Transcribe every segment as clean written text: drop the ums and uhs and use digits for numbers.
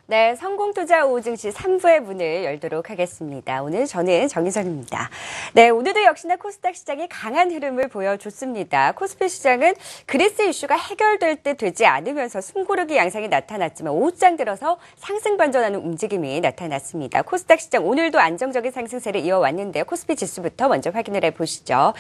네, 성공투자 오후 증시 3부의 문을 열도록 하겠습니다. 오늘 저는 정희선입니다. 네, 오늘도 역시나 코스닥 시장이 강한 흐름을 보여줬습니다. 코스피 시장은 그리스 이슈가 해결될 듯 되지 않으면서 숨고르기 양상이 나타났지만 오후장 들어서 상승 반전하는 움직임이 나타났습니다. 코스닥 시장 오늘도 안정적인 상승세를 이어왔는데요. 코스피 지수부터 먼저 확인을 해보시죠.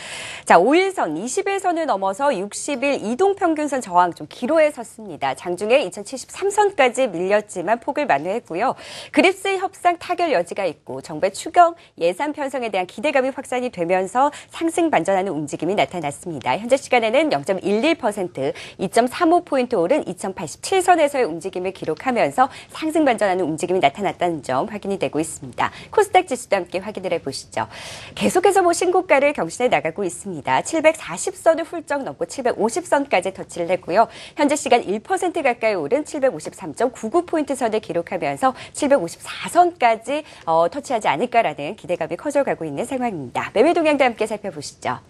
자, 5일선, 20일선을 넘어서 60일 이동평균선 저항 좀 기로에 섰습니다. 장중에 2073선까지 밀렸지만 폭을 만회했고요. 그리스 협상 타결 여지가 있고 정부의 추경 예산 편성에 대한 기대감이 확산이 되면서 상승 반전하는 움직임이 나타났습니다. 현재 시간에는 0.11%, 2.35포인트 오른 2087선에서의 움직임을 기록하면서 상승 반전하는 움직임이 나타났다는 점 확인이 되고 있습니다. 코스닥 지수도 함께 확인을 해보시죠. 계속해서 신고가를 경신해 나가고 있습니다. 740선을 훌쩍 넘고 750선까지 터치를 했고요. 현재 시간 1% 가까이 오른 753.99포인트 선을 기록하면서 754선까지 터치하지 않을까라는 기대감이 커져가고 있는 상황입니다. 매매 동향도 함께 살펴보시죠.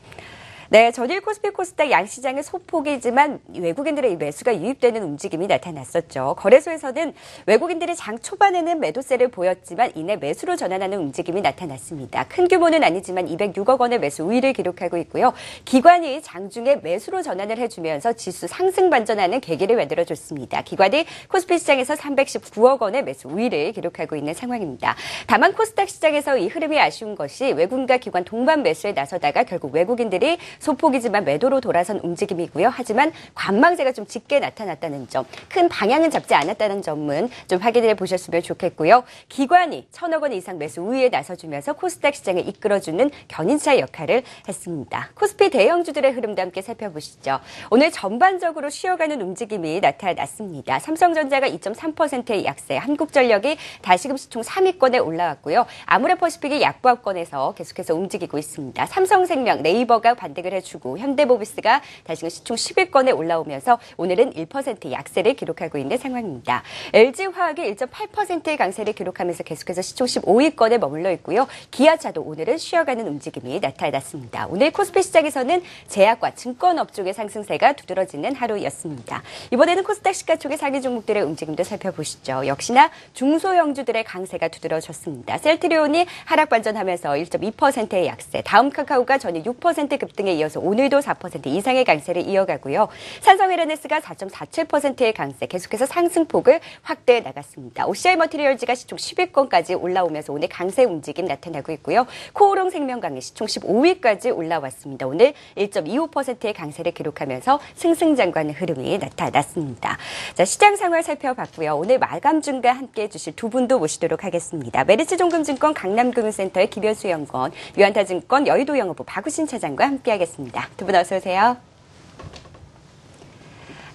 네, 전일 코스피 코스닥 양시장은 소폭이지만 외국인들의 매수가 유입되는 움직임이 나타났었죠. 거래소에서는 외국인들이 장 초반에는 매도세를 보였지만 이내 매수로 전환하는 움직임이 나타났습니다. 큰 규모는 아니지만 206억 원의 매수 우위를 기록하고 있고요. 기관이 장중에 매수로 전환을 해주면서 지수 상승 반전하는 계기를 만들어줬습니다. 기관이 코스피 시장에서 319억 원의 매수 우위를 기록하고 있는 상황입니다. 다만 코스닥 시장에서 이 흐름이 아쉬운 것이 외국인과 기관 동반 매수에 나서다가 결국 외국인들이 소폭이지만 매도로 돌아선 움직임이고요. 하지만 관망세가 좀 짙게 나타났다는 점, 큰 방향은 잡지 않았다는 점은 좀 확인해 보셨으면 좋겠고요. 기관이 1,000억 원 이상 매수 우위에 나서주면서 코스닥 시장을 이끌어주는 견인차 역할을 했습니다. 코스피 대형주들의 흐름도 함께 살펴보시죠. 오늘 전반적으로 쉬어가는 움직임이 나타났습니다. 삼성전자가 2.3%의 약세, 한국전력이 다시금 시총 3위권에 올라왔고요. 아모레퍼시픽이 약보합권에서 계속해서 움직이고 있습니다. 삼성생명, 네이버가 반등을 해주고 현대모비스가 다시금 시총 10위권에 올라오면서 오늘은 1% 약세를 기록하고 있는 상황입니다. LG화학이 1.8%의 강세를 기록하면서 계속해서 시총 15위권에 머물러 있고요. 기아차도 오늘은 쉬어가는 움직임이 나타났습니다. 오늘 코스피 시장에서는 제약과 증권업종의 상승세가 두드러지는 하루였습니다. 이번에는 코스닥 시가총액 상위 종목들의 움직임도 살펴보시죠. 역시나 중소형주들의 강세가 두드러졌습니다. 셀트리온이 하락 반전하면서 1.2%의 약세, 다음 카카오가 전일 6% 급등에 이어서 오늘도 4% 이상의 강세를 이어가고요. 삼성 LNS가 4.47%의 강세, 계속해서 상승폭을 확대해 나갔습니다. OCI 머티리얼즈가 시총 10위권까지 올라오면서 오늘 강세 움직임 나타나고 있고요. 코오롱 생명강이 시총 15위까지 올라왔습니다. 오늘 1.25%의 강세를 기록하면서 승승장구하는 흐름이 나타났습니다. 자, 시장 상황 살펴봤고요. 오늘 마감중과 함께해 주실 두 분도 모시도록 하겠습니다. 메리츠종금증권 강남금융센터의 김현수 연구원, 유한타증권 여의도영업부 박우신 차장과 함께하겠습니다. 두 분 어서 오세요.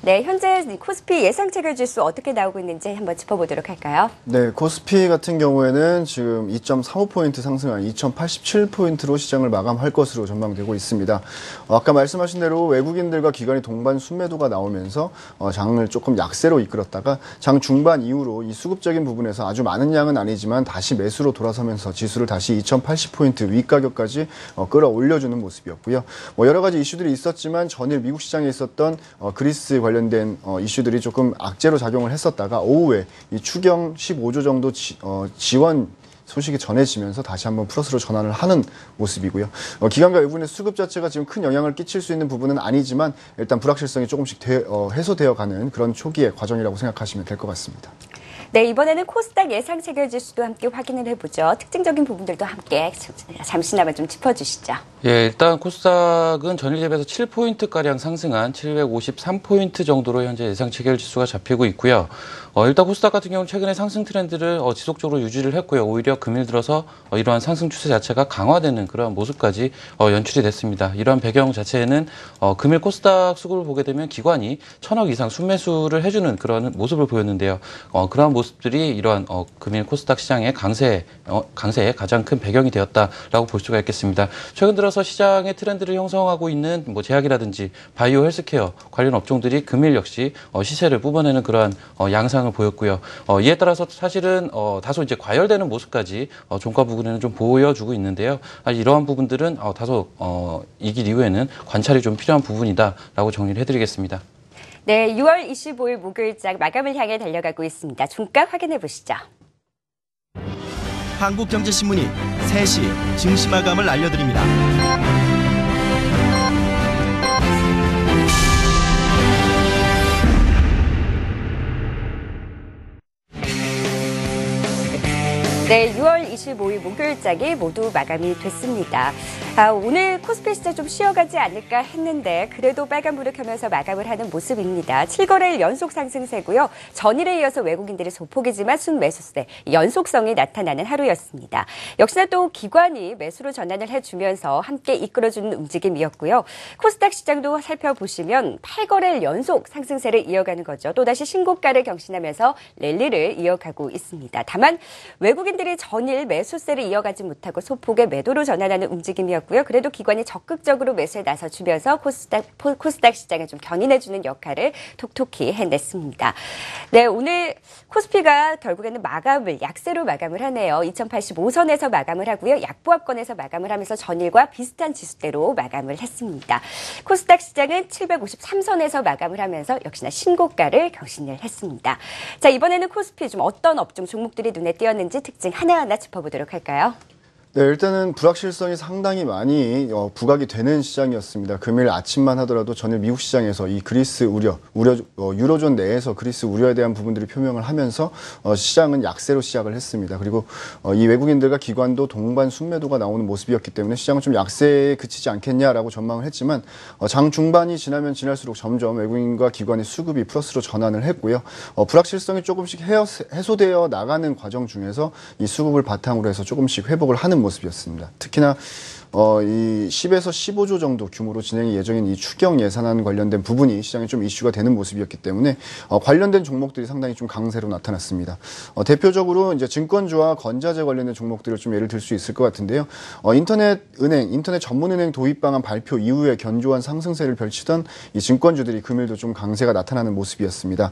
네, 현재 코스피 예상 체결 지수 어떻게 나오고 있는지 한번 짚어보도록 할까요? 네, 코스피 같은 경우에는 지금 2.35포인트 상승한 2087포인트로 시장을 마감할 것으로 전망되고 있습니다. 아까 말씀하신 대로 외국인들과 기관이 동반 순매도가 나오면서 장을 조금 약세로 이끌었다가 장 중반 이후로 이 수급적인 부분에서 아주 많은 양은 아니지만 다시 매수로 돌아서면서 지수를 다시 2080포인트 윗가격까지 끌어올려주는 모습이었고요. 여러 가지 이슈들이 있었지만 전일 미국 시장에 있었던 그리스 관련된 이슈들이 조금 악재로 작용을 했었다가 오후에 이 추경 15조 정도 지원 소식이 전해지면서 다시 한번 플러스로 전환을 하는 모습이고요. 기관과 외국인의 수급 자체가 지금 큰 영향을 끼칠 수 있는 부분은 아니지만 일단 불확실성이 조금씩 해소되어 가는 그런 초기의 과정이라고 생각하시면 될 것 같습니다. 네, 이번에는 코스닥 예상 체결 지수도 함께 확인을 해보죠. 특징적인 부분들도 함께 잠시나마 좀 짚어주시죠. 예, 일단 코스닥은 전일 대비해서 7포인트가량 상승한 753포인트 정도로 현재 예상 체결 지수가 잡히고 있고요. 일단 코스닥 같은 경우는 최근에 상승 트렌드를 지속적으로 유지를 했고요. 오히려 금일 들어서 이러한 상승 추세 자체가 강화되는 그런 모습까지 연출이 됐습니다. 이러한 배경 자체에는 금일 코스닥 수급을 보게 되면 기관이 1,000억 이상 순매수를 해주는 그런 모습을 보였는데요. 그러한 모습들이 이러한 금일 코스닥 시장의 강세에 가장 큰 배경이 되었다라고 볼 수가 있겠습니다. 최근 들어서 시장의 트렌드를 형성하고 있는 제약이라든지 바이오 헬스케어 관련 업종들이 금일 역시 시세를 뽑아내는 그러한 양상을 보였고요. 이에 따라서 사실은 다소 이제 과열되는 모습까지 종가 부근에는 좀 보여주고 있는데요. 이러한 부분들은 다소 이 길 이후에는 관찰이 좀 필요한 부분이다라고 정리를 해드리겠습니다. 네, 6월 25일 목요일장 마감을 향해 달려가고 있습니다. 종가 확인해 보시죠. 한국경제신문이 3시 증시 마감을 알려드립니다. 네, 6월 25일 목요일장이 모두 마감이 됐습니다. 오늘 코스피 시장 좀 쉬어가지 않을까 했는데 그래도 빨간불을 켜면서 마감을 하는 모습입니다. 7거래일 연속 상승세고요. 전일에 이어서 외국인들이 소폭이지만 순매수세, 연속성이 나타나는 하루였습니다. 역시나 또 기관이 매수로 전환을 해주면서 함께 이끌어주는 움직임이었고요. 코스닥 시장도 살펴보시면 8거래일 연속 상승세를 이어가는 거죠. 또다시 신고가를 경신하면서 랠리를 이어가고 있습니다. 다만 외국인들이 전일 매수세를 이어가지 못하고 소폭의 매도로 전환하는 움직임이었고요. 그래도 기관이 적극적으로 매수에 나서주면서 코스닥 시장을 좀 견인해주는 역할을 톡톡히 해냈습니다. 네, 오늘 코스피가 결국에는 마감을 약세로 마감을 하네요. 2085선에서 마감을 하고요. 약보합권에서 마감을 하면서 전일과 비슷한 지수대로 마감을 했습니다. 코스닥 시장은 753선에서 마감을 하면서 역시나 신고가를 경신을 했습니다. 자, 이번에는 코스피 좀 어떤 업종 종목들이 눈에 띄었는지 특징 하나하나 짚어보도록 할까요? 네, 일단은 불확실성이 상당히 많이 부각이 되는 시장이었습니다. 금일 아침만 하더라도 전일 미국 시장에서 이 그리스 유로존 내에서 그리스 우려에 대한 부분들이 표명을 하면서 시장은 약세로 시작을 했습니다. 그리고 이 외국인들과 기관도 동반 순매도가 나오는 모습이었기 때문에 시장은 좀 약세에 그치지 않겠냐라고 전망을 했지만 장 중반이 지나면 지날수록 점점 외국인과 기관의 수급이 플러스로 전환을 했고요. 불확실성이 조금씩 해소되어 나가는 과정 중에서 이 수급을 바탕으로 해서 조금씩 회복을 하는 모습이었습니다. 특히나 이 10에서 15조 정도 규모로 진행이 예정인 이 추경 예산안 관련된 부분이 시장에 좀 이슈가 되는 모습이었기 때문에 관련된 종목들이 상당히 좀 강세로 나타났습니다. 대표적으로 이제 증권주와 건자재 관련된 종목들을 좀 예를 들 수 있을 것 같은데요. 인터넷 전문은행 도입 방안 발표 이후에 견조한 상승세를 펼치던 이 증권주들이 금일도 좀 강세가 나타나는 모습이었습니다.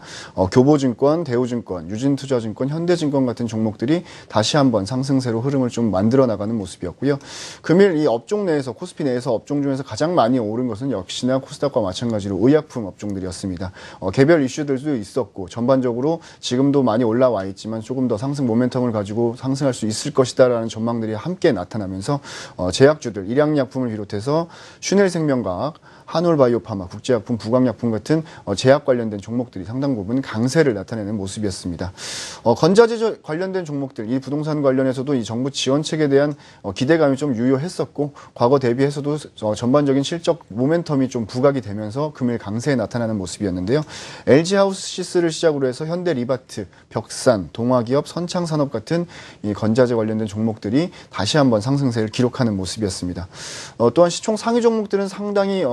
교보증권, 대우증권, 유진투자증권, 현대증권 같은 종목들이 다시 한번 상승세로 흐름을 좀 만들어 나가는 모습이었고요. 금일 이 업종 내에서 코스피 내에서 업종 중에서 가장 많이 오른 것은 역시나 코스닥과 마찬가지로 의약품 업종들이었습니다. 개별 이슈들도 있었고 전반적으로 지금도 많이 올라와 있지만 조금 더 상승 모멘텀을 가지고 상승할 수 있을 것이다라는 전망들이 함께 나타나면서 제약주들, 일양약품을 비롯해서 슈넬생명과학, 한올바이오파마, 국제약품, 부강약품 같은 제약 관련된 종목들이 상당 부분 강세를 나타내는 모습이었습니다. 건자재 관련된 종목들, 이 부동산 관련해서도 이 정부 지원책에 대한 기대감이 좀 유효했었고 과거 대비해서도 전반적인 실적 모멘텀이 좀 부각이 되면서 금일 강세에 나타나는 모습이었는데요. LG하우스시스를 시작으로 해서 현대리바트, 벽산, 동화기업, 선창산업 같은 이 건자재 관련된 종목들이 다시 한번 상승세를 기록하는 모습이었습니다. 또한 시총 상위 종목들은 상당히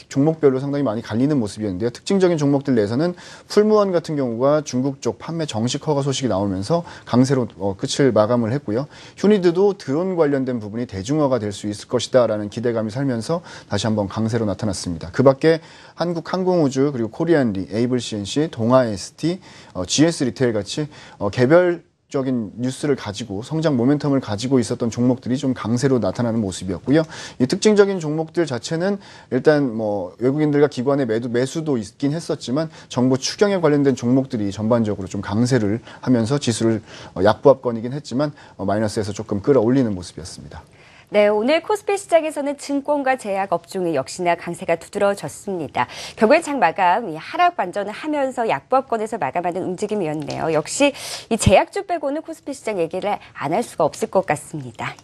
종목별로 상당히 많이 갈리는 모습이었는데요. 특징적인 종목들 내에서는 풀무원 같은 경우가 중국 쪽 판매 정식 허가 소식이 나오면서 강세로 끝을 마감을 했고요. 휴니드도 드론 관련된 부분이 대중화가 될 수 있을 것이다라는 기대감이 살면서 다시 한번 강세로 나타났습니다. 그 밖에 한국항공우주, 그리고 코리안리, 에이블CNC, 동아ST, GS리테일 같이 개별적인 뉴스를 가지고 성장 모멘텀을 가지고 있었던 종목들이 좀 강세로 나타나는 모습이었고요. 이 특징적인 종목들 자체는 일단 외국인들과 기관의 매수도 있긴 했었지만 정부 추경에 관련된 종목들이 전반적으로 좀 강세를 하면서 지수를 약보합권이긴 했지만 마이너스에서 조금 끌어올리는 모습이었습니다. 네, 오늘 코스피 시장에서는 증권과 제약 업종이 역시나 강세가 두드러졌습니다. 결국엔 장 마감 하락 반전을 하면서 약보합권에서 마감하는 움직임이었네요. 역시 이 제약주 빼고는 코스피 시장 얘기를 안 할 수가 없을 것 같습니다.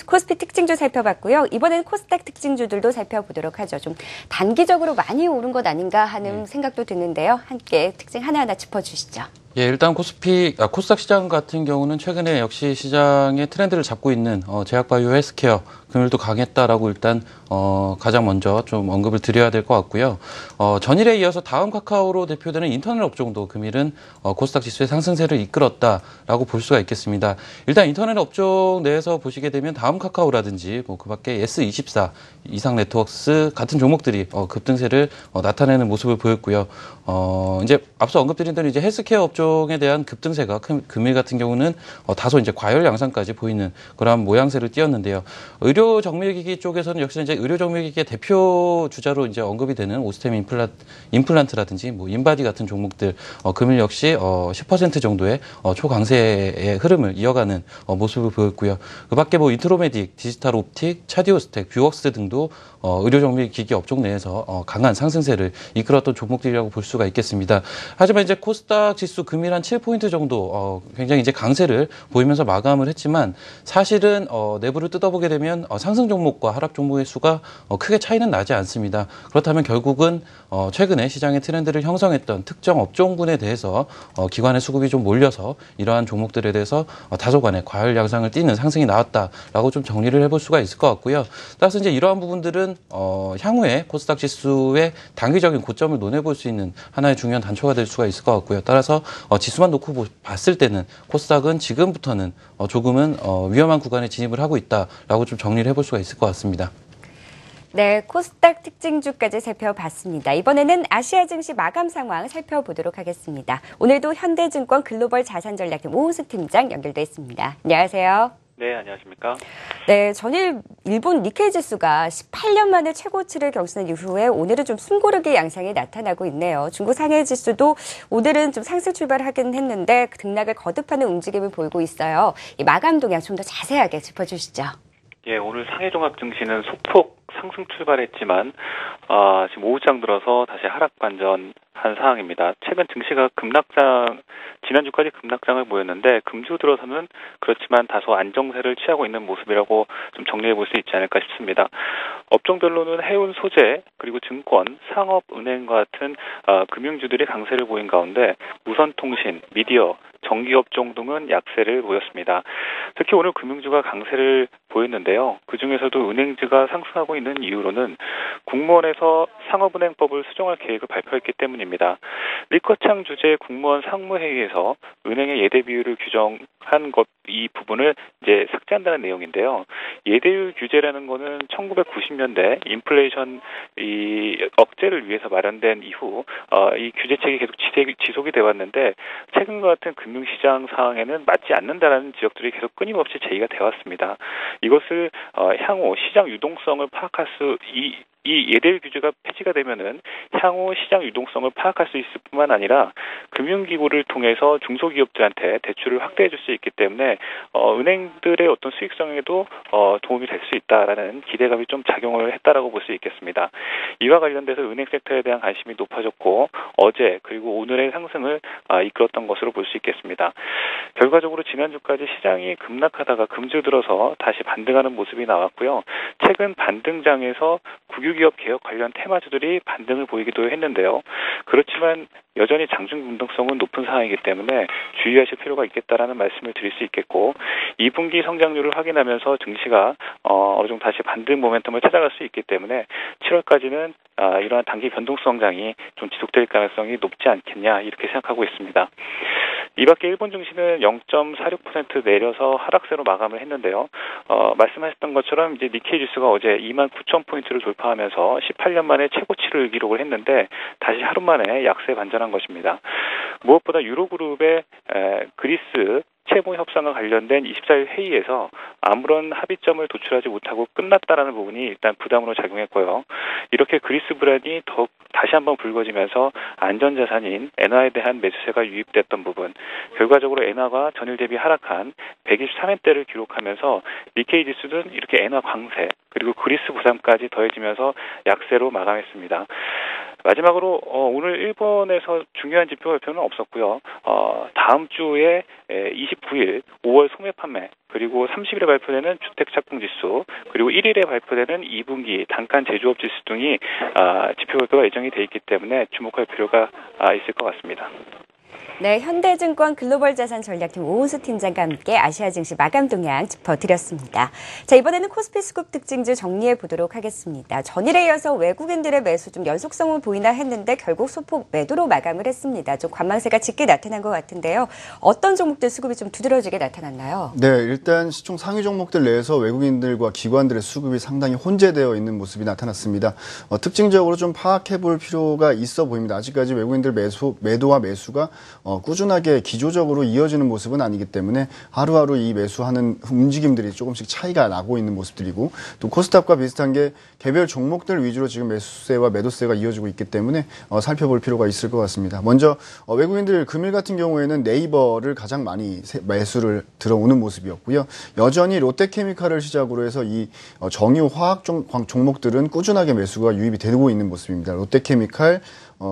코스피 특징주 살펴봤고요. 이번에는 코스닥 특징주들도 살펴보도록 하죠. 좀 단기적으로 많이 오른 것 아닌가 하는 생각도 드는데요. 함께 특징 하나하나 짚어주시죠. 예, 일단 코스닥 시장 같은 경우는 최근에 역시 시장의 트렌드를 잡고 있는 제약바이오 헬스케어 금일도 강했다라고 일단 가장 먼저 좀 언급을 드려야 될 것 같고요. 전일에 이어서 다음 카카오로 대표되는 인터넷 업종도 금일은 코스닥 지수의 상승세를 이끌었다라고 볼 수가 있겠습니다. 일단 인터넷 업종 내에서 보시게 되면 다음 카카오라든지 그 밖에 S24, 이상 네트워크스 같은 종목들이 급등세를 나타내는 모습을 보였고요. 이제 앞서 언급드린 대로 이제 헬스케어 업종에 대한 급등세가 금일 같은 경우는 다소 이제 과열 양상까지 보이는 그러한 모양새를 띄었는데요. 의료 의료 정밀기기 쪽에서는 역시 이제 의료 정밀기기의 대표 주자로 이제 언급이 되는 오스템 임플란트라든지 뭐 인바디 같은 종목들 금일 역시 10% 정도의 초강세의 흐름을 이어가는 모습을 보였고요. 그밖에 뭐 인트로메딕, 디지털 옵틱, 차디오스텍, 뷰웍스 등도 의료 정밀기기 업종 내에서 강한 상승세를 이끌었던 종목들이라고 볼 수가 있겠습니다. 하지만 이제 코스닥 지수 금일 한 7포인트 정도 굉장히 이제 강세를 보이면서 마감을 했지만 사실은 내부를 뜯어보게 되면 상승 종목과 하락 종목의 수가 크게 차이는 나지 않습니다. 그렇다면 결국은 최근에 시장의 트렌드를 형성했던 특정 업종군에 대해서 기관의 수급이 좀 몰려서 이러한 종목들에 대해서 다소간의 과열 양상을 띠는 상승이 나왔다라고 좀 정리를 해볼 수가 있을 것 같고요. 따라서 이제 이러한 부분들은 향후에 코스닥 지수의 단기적인 고점을 논해볼 수 있는 하나의 중요한 단초가 될 수가 있을 것 같고요. 따라서 지수만 놓고 봤을 때는 코스닥은 지금부터는 조금은 위험한 구간에 진입을 하고 있다라고 좀 정리를 해볼 수가 있을 것 같습니다. 네, 코스닥 특징주까지 살펴봤습니다. 이번에는 아시아 증시 마감 상황 살펴보도록 하겠습니다. 오늘도 현대증권 글로벌 자산전략팀 오은수 팀장 연결돼 있습니다. 안녕하세요. 네, 안녕하십니까? 네, 전일 일본 니케이 지수가 18년 만에 최고치를 경신한 이후에 오늘은 좀 숨고르기 양상이 나타나고 있네요. 중국 상해 지수도 오늘은 좀 상승 출발하긴 했는데 등락을 거듭하는 움직임을 보이고 있어요. 이 마감 동향 좀 더 자세하게 짚어주시죠. 예, 오늘 상해 종합 증시는 소폭 상승 출발했지만 지금 오후장 들어서 다시 하락 반전한 상황입니다. 최근 증시가 지난주까지 급락장을 보였는데 금주 들어서는 그렇지만 다소 안정세를 취하고 있는 모습이라고 좀 정리해 볼 수 있지 않을까 싶습니다. 업종별로는 해운 소재, 그리고 증권, 상업, 은행 같은 금융주들이 강세를 보인 가운데 무선통신, 미디어, 전기업종 등은 약세를 보였습니다. 특히 오늘 금융주가 강세를 보였는데요. 그중에서도 은행주가 상승하고 있는 이유로는 국무원에서 상업은행법을 수정할 계획을 발표했기 때문입니다. 리커창 주재 국무원 상무회의에서 은행의 예대 비율을 규정한 이 부분을 이제 삭제한다는 내용인데요. 예대율 규제라는 거는 1990년대 인플레이션 억제를 위해서 마련된 이후 이 규제책이 계속 지속이 되어 왔는데 최근과 같은 금융시장 상황에는 맞지 않는다라는 지적들이 계속 끊임없이 제기가 되어 왔습니다. 이것을 향후 시장 유동성을 파악할 이 예대율 규제가 폐지가 되면은 향후 시장 유동성을 파악할 수 있을 뿐만 아니라 금융기구를 통해서 중소기업들한테 대출을 확대해 줄 수 있기 때문에 은행들의 어떤 수익성에도 도움이 될 수 있다라는 기대감이 좀 작용을 했다라고 볼 수 있겠습니다. 이와 관련돼서 은행 섹터에 대한 관심이 높아졌고 어제 그리고 오늘의 상승을 이끌었던 것으로 볼 수 있겠습니다. 결과적으로 지난주까지 시장이 급락하다가 금주 들어서 다시 반등하는 모습이 나왔고요. 최근 반등장에서 국유기업 개혁 관련 테마주들이 반등을 보이기도 했는데요. 그렇지만 여전히 장중 변동성은 높은 상황이기 때문에 주의하실 필요가 있겠다라는 말씀을 드릴 수 있겠고 2분기 성장률을 확인하면서 증시가 어느 정도 다시 반등 모멘텀을 찾아갈 수 있기 때문에 7월까지는 이러한 단기 변동성장이 좀 지속될 가능성이 높지 않겠냐 이렇게 생각하고 있습니다. 이 밖에 일본 증시는 0.46% 내려서 하락세로 마감을 했는데요. 말씀하셨던 것처럼 이제 니케이 지수가 어제 29,000포인트를 돌파하면서 18년 만에 최고치를 기록을 했는데 다시 하루 만에 약세 반전한 것입니다. 무엇보다 유로그룹의 그리스 채무 협상과 관련된 24일 회의에서 아무런 합의점을 도출하지 못하고 끝났다라는 부분이 일단 부담으로 작용했고요. 이렇게 그리스 불안이 더욱 다시 한번 불거지면서 안전자산인 엔화에 대한 매수세가 유입됐던 부분, 결과적으로 엔화가 전일 대비 하락한 123엔대를 기록하면서 니케이 지수는 이렇게 엔화 강세 그리고 그리스 부담까지 더해지면서 약세로 마감했습니다. 마지막으로 오늘 일본에서 중요한 지표 발표는 없었고요. 다음 주에 29일 5월 소매 판매 그리고 30일에 발표되는 주택착공지수 그리고 1일에 발표되는 2분기 단간 제조업 지수 등이 지표 발표가 예정이 돼 있기 때문에 주목할 필요가 있을 것 같습니다. 네, 현대증권 글로벌 자산 전략팀 오은수 팀장과 함께 아시아 증시 마감 동향 짚어드렸습니다. 자, 이번에는 코스피 수급 특징주 정리해 보도록 하겠습니다. 전일에 이어서 외국인들의 매수 좀 연속성을 보이나 했는데 결국 소폭 매도로 마감을 했습니다. 좀 관망세가 짙게 나타난 것 같은데요. 어떤 종목들 수급이 좀 두드러지게 나타났나요? 네, 일단 시총 상위 종목들 내에서 외국인들과 기관들의 수급이 상당히 혼재되어 있는 모습이 나타났습니다. 특징적으로 좀 파악해 볼 필요가 있어 보입니다. 아직까지 외국인들 매도와 매수가 꾸준하게 기조적으로 이어지는 모습은 아니기 때문에 하루하루 이 매수하는 움직임들이 조금씩 차이가 나고 있는 모습들이고 또 코스닥과 비슷한 게 개별 종목들 위주로 지금 매수세와 매도세가 이어지고 있기 때문에 살펴볼 필요가 있을 것 같습니다. 먼저 외국인들 금일 같은 경우에는 네이버를 가장 많이 매수를 들어오는 모습이었고요. 여전히 롯데케미칼을 시작으로 해서 이 정유 화학 종목들은 꾸준하게 매수가 유입이 되고 있는 모습입니다. 롯데케미칼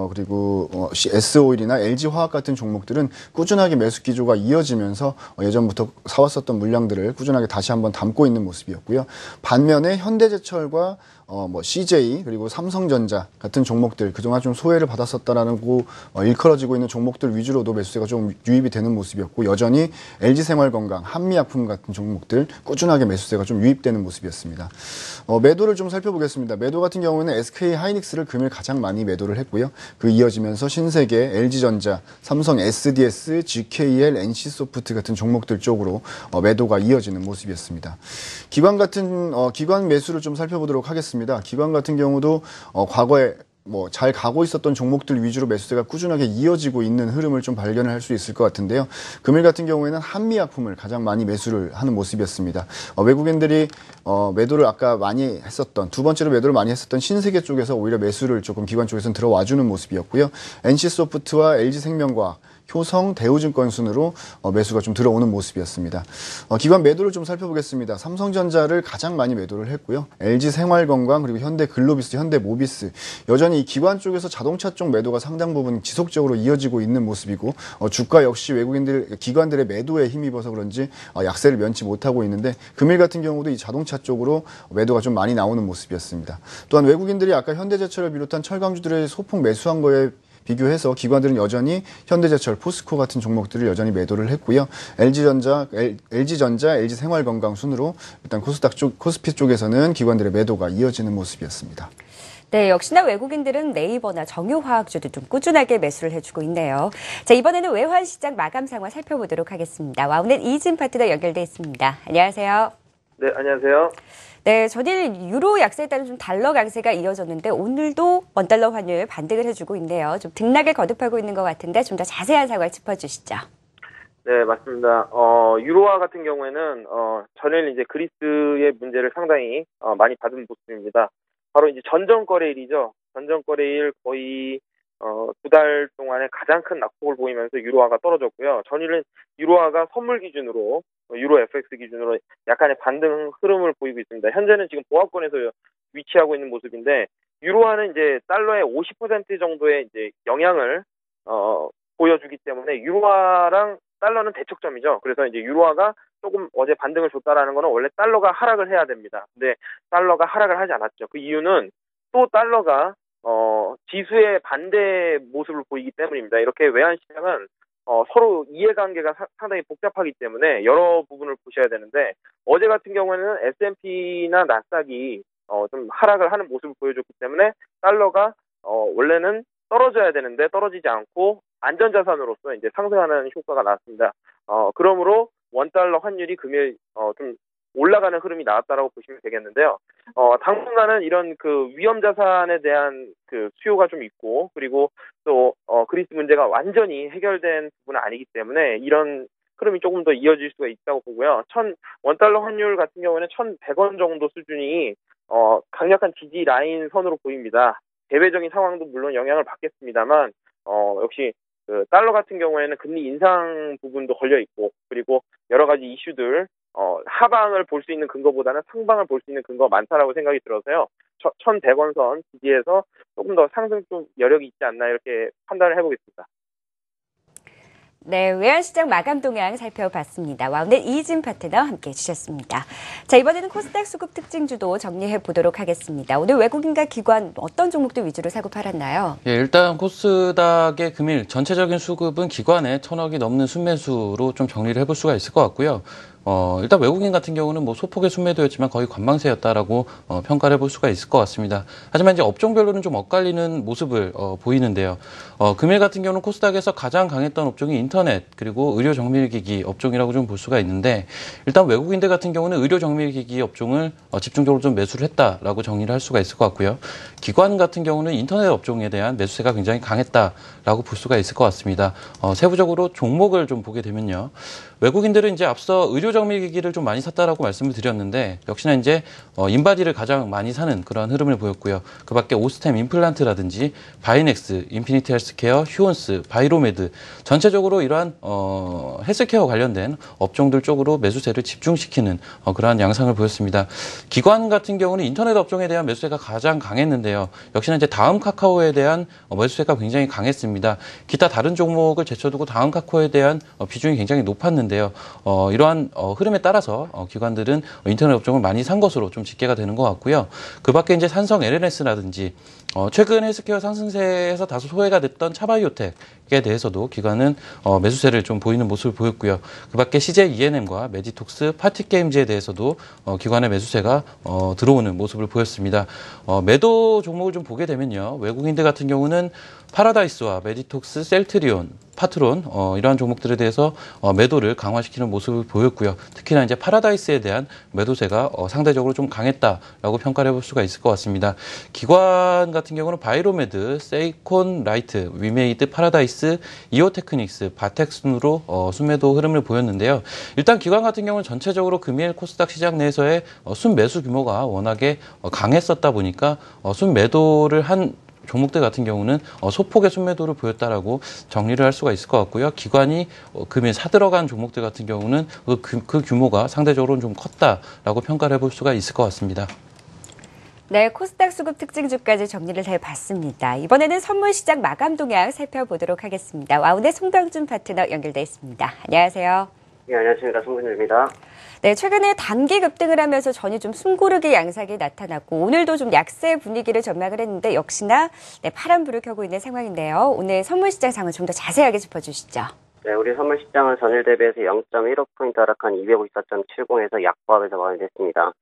그리고 S오일이나 LG화학 같은 종목들은 꾸준하게 매수 기조가 이어지면서 예전부터 사왔었던 물량들을 꾸준하게 다시 한번 담고 있는 모습이었고요. 반면에 현대제철과 CJ 그리고 삼성전자 같은 종목들 그동안 좀 소외를 받았었다라고 일컬어지고 있는 종목들 위주로도 매수세가 좀 유입이 되는 모습이었고 여전히 LG생활건강, 한미약품 같은 종목들 꾸준하게 매수세가 좀 유입되는 모습이었습니다. 매도를 좀 살펴보겠습니다. 매도 같은 경우에는 SK하이닉스를 금일 가장 많이 매도를 했고요. 그 이어지면서 신세계, LG전자, 삼성 SDS, GKL, NC소프트 같은 종목들 쪽으로 매도가 이어지는 모습이었습니다. 기관 매수를 좀 살펴보도록 하겠습니다. 기관 같은 경우도 과거에 잘 가고 있었던 종목들 위주로 매수세가 꾸준하게 이어지고 있는 흐름을 좀 발견을 할 수 있을 것 같은데요. 금일 같은 경우에는 한미약품을 가장 많이 매수를 하는 모습이었습니다. 외국인들이 매도를 아까 많이 했었던 두 번째로 매도를 많이 했었던 신세계 쪽에서 오히려 매수를 조금 기관 쪽에서는 들어와주는 모습이었고요. NC소프트와 LG생명과학 효성, 대우증권 순으로 매수가 좀 들어오는 모습이었습니다. 기관 매도를 좀 살펴보겠습니다. 삼성전자를 가장 많이 매도를 했고요. LG생활건강 그리고 현대글로비스, 현대모비스 여전히 이 기관 쪽에서 자동차 쪽 매도가 상당 부분 지속적으로 이어지고 있는 모습이고 주가 역시 기관들의 매도에 힘입어서 그런지 약세를 면치 못하고 있는데 금일 같은 경우도 이 자동차 쪽으로 매도가 좀 많이 나오는 모습이었습니다. 또한 외국인들이 아까 현대제철을 비롯한 철강주들의 소폭 매수한 거에 비교해서 기관들은 여전히 현대제철, 포스코 같은 종목들을 여전히 매도를 했고요. LG전자, LG생활건강 순으로 일단 코스피 쪽에서는 기관들의 매도가 이어지는 모습이었습니다. 네, 역시나 외국인들은 네이버나 정유화학주도 좀 꾸준하게 매수를 해주고 있네요. 자, 이번에는 외환시장 마감 상황 살펴보도록 하겠습니다. 와우넷 이진 파트너 연결돼 있습니다. 안녕하세요. 네, 안녕하세요. 네, 전일 유로 약세에 따른 좀 달러 강세가 이어졌는데 오늘도 원달러 환율 반등을 해주고 있네요. 좀 등락을 거듭하고 있는 것 같은데 좀 더 자세한 상황 짚어주시죠. 네, 맞습니다. 유로화 같은 경우에는 전일 이제 그리스의 문제를 상당히 많이 받은 모습입니다. 바로 이제 전전거래일이죠. 전전거래일 거의 2달 동안에 가장 큰 낙폭을 보이면서 유로화가 떨어졌고요. 전일은 유로화가 선물 기준으로 유로 FX 기준으로 약간의 반등 흐름을 보이고 있습니다. 현재는 지금 보합권에서 위치하고 있는 모습인데 유로화는 이제 달러의 50% 정도의 이제 영향을 보여주기 때문에 유로화랑 달러는 대척점이죠. 그래서 이제 유로화가 조금 어제 반등을 줬다라는 거는 원래 달러가 하락을 해야 됩니다. 근데 달러가 하락을 하지 않았죠. 그 이유는 또 달러가 지수의 반대 모습을 보이기 때문입니다. 이렇게 외환시장은 서로 이해관계가 상당히 복잡하기 때문에 여러 부분을 보셔야 되는데 어제 같은 경우에는 S&P나 나스닥이 좀 하락을 하는 모습을 보여줬기 때문에 달러가 원래는 떨어져야 되는데 떨어지지 않고 안전자산으로서 이제 상승하는 효과가 나왔습니다. 그러므로 원달러 환율이 금일 좀 올라가는 흐름이 나왔다라고 보시면 되겠는데요. 당분간은 이런 그 위험 자산에 대한 그 수요가 좀 있고 그리고 또 그리스 문제가 완전히 해결된 부분은 아니기 때문에 이런 흐름이 조금 더 이어질 수가 있다고 보고요. 원달러 환율 같은 경우에는 1,100원 정도 수준이 강력한 지지 라인 선으로 보입니다. 대외적인 상황도 물론 영향을 받겠습니다만 역시 그 달러 같은 경우에는 금리 인상 부분도 걸려 있고 그리고 여러 가지 이슈들 하방을 볼 수 있는 근거보다는 상방을 볼 수 있는 근거가 많다라고 생각이 들어서요. 1,100원 선 지지에서 조금 더 상승 좀 여력이 있지 않나 이렇게 판단을 해보겠습니다. 네, 외환시장 마감 동향 살펴봤습니다. 와우넷 이진 파트너 함께해 주셨습니다. 자, 이번에는 코스닥 수급 특징주도 정리해 보도록 하겠습니다. 오늘 외국인과 기관 어떤 종목들 위주로 사고 팔았나요? 예, 일단 코스닥의 금일 전체적인 수급은 기관의 1,000억이 넘는 순매수로 좀 정리를 해볼 수가 있을 것 같고요. 일단 외국인 같은 경우는 뭐 소폭의 순매도였지만 거의 관망세였다라고 평가를 해볼 수가 있을 것 같습니다. 하지만 이제 업종별로는 좀 엇갈리는 모습을 보이는데요. 금일 같은 경우는 코스닥에서 가장 강했던 업종이 인터넷 그리고 의료 정밀기기 업종이라고 좀 볼 수가 있는데 일단 외국인들 같은 경우는 의료 정밀기기 업종을 집중적으로 좀 매수를 했다라고 정리를 할 수가 있을 것 같고요. 기관 같은 경우는 인터넷 업종에 대한 매수세가 굉장히 강했다라고 볼 수가 있을 것 같습니다. 세부적으로 종목을 좀 보게 되면요. 외국인들은 이제 앞서 의료 정밀기기를 좀 많이 샀다라고 말씀을 드렸는데 역시나 이제 인바디를 가장 많이 사는 그런 흐름을 보였고요. 그 밖에 오스템 임플란트라든지 바이넥스, 인피니티 헬스케어, 휴온스, 바이로메드 전체적으로 이러한 헬스케어 관련된 업종들 쪽으로 매수세를 집중시키는 그러한 양상을 보였습니다. 기관 같은 경우는 인터넷 업종에 대한 매수세가 가장 강했는데요. 역시나 이제 다음 카카오에 대한 매수세가 굉장히 강했습니다. 기타 다른 종목을 제쳐두고 다음 카카오에 대한 비중이 굉장히 높았는데요. 이러한 흐름에 따라서 기관들은 인터넷 업종을 많이 산 것으로 좀 집계가 되는 것 같고요. 그 밖에 이제 삼성 LNS라든지 최근 헬스케어 상승세에서 다소 소외가 됐던 차바이오텍에 대해서도 기관은 매수세를 좀 보이는 모습을 보였고요. 그 밖에 CJ ENM과 메디톡스, 파티게임즈에 대해서도 기관의 매수세가 들어오는 모습을 보였습니다. 매도 종목을 좀 보게 되면요. 외국인들 같은 경우는 파라다이스와 메디톡스, 셀트리온, 파트론 이러한 종목들에 대해서 매도를 강화시키는 모습을 보였고요. 특히나 이제 파라다이스에 대한 매도세가 상대적으로 좀 강했다라고 평가를 해볼 수가 있을 것 같습니다. 기관 같은 경우는 바이로메드, 세이콘 라이트, 위메이드, 파라다이스, 이오테크닉스, 바텍 순으로 순매도 흐름을 보였는데요. 일단 기관 같은 경우는 전체적으로 금일 코스닥 시장 내에서의 순매수 규모가 워낙에 강했었다 보니까 순매도를 한 종목들 같은 경우는 소폭의 순매도를 보였다라고 정리를 할 수가 있을 것 같고요. 기관이 금일 사들어간 종목들 같은 경우는 그 규모가 상대적으로는 좀 컸다라고 평가를 해볼 수가 있을 것 같습니다. 네, 코스닥 수급 특징주까지 정리를 해봤습니다. 이번에는 선물시장 마감 동향 살펴보도록 하겠습니다. 와운의 송병준 파트너 연결돼 있습니다. 안녕하세요. 네, 안녕하십니까. 송병준입니다. 네, 최근에 단기 급등을 하면서 전이 좀 숨고르기 양상이 나타났고 오늘도 좀 약세 분위기를 전망을 했는데 역시나 파란불을 켜고 있는 상황인데요. 오늘 선물시장 상황 좀 더 자세하게 짚어주시죠. 네, 우리 선물시장은 전일 대비해서 0.15포인트 하락한 254.70에서 약보합에서 마무리됐습니다.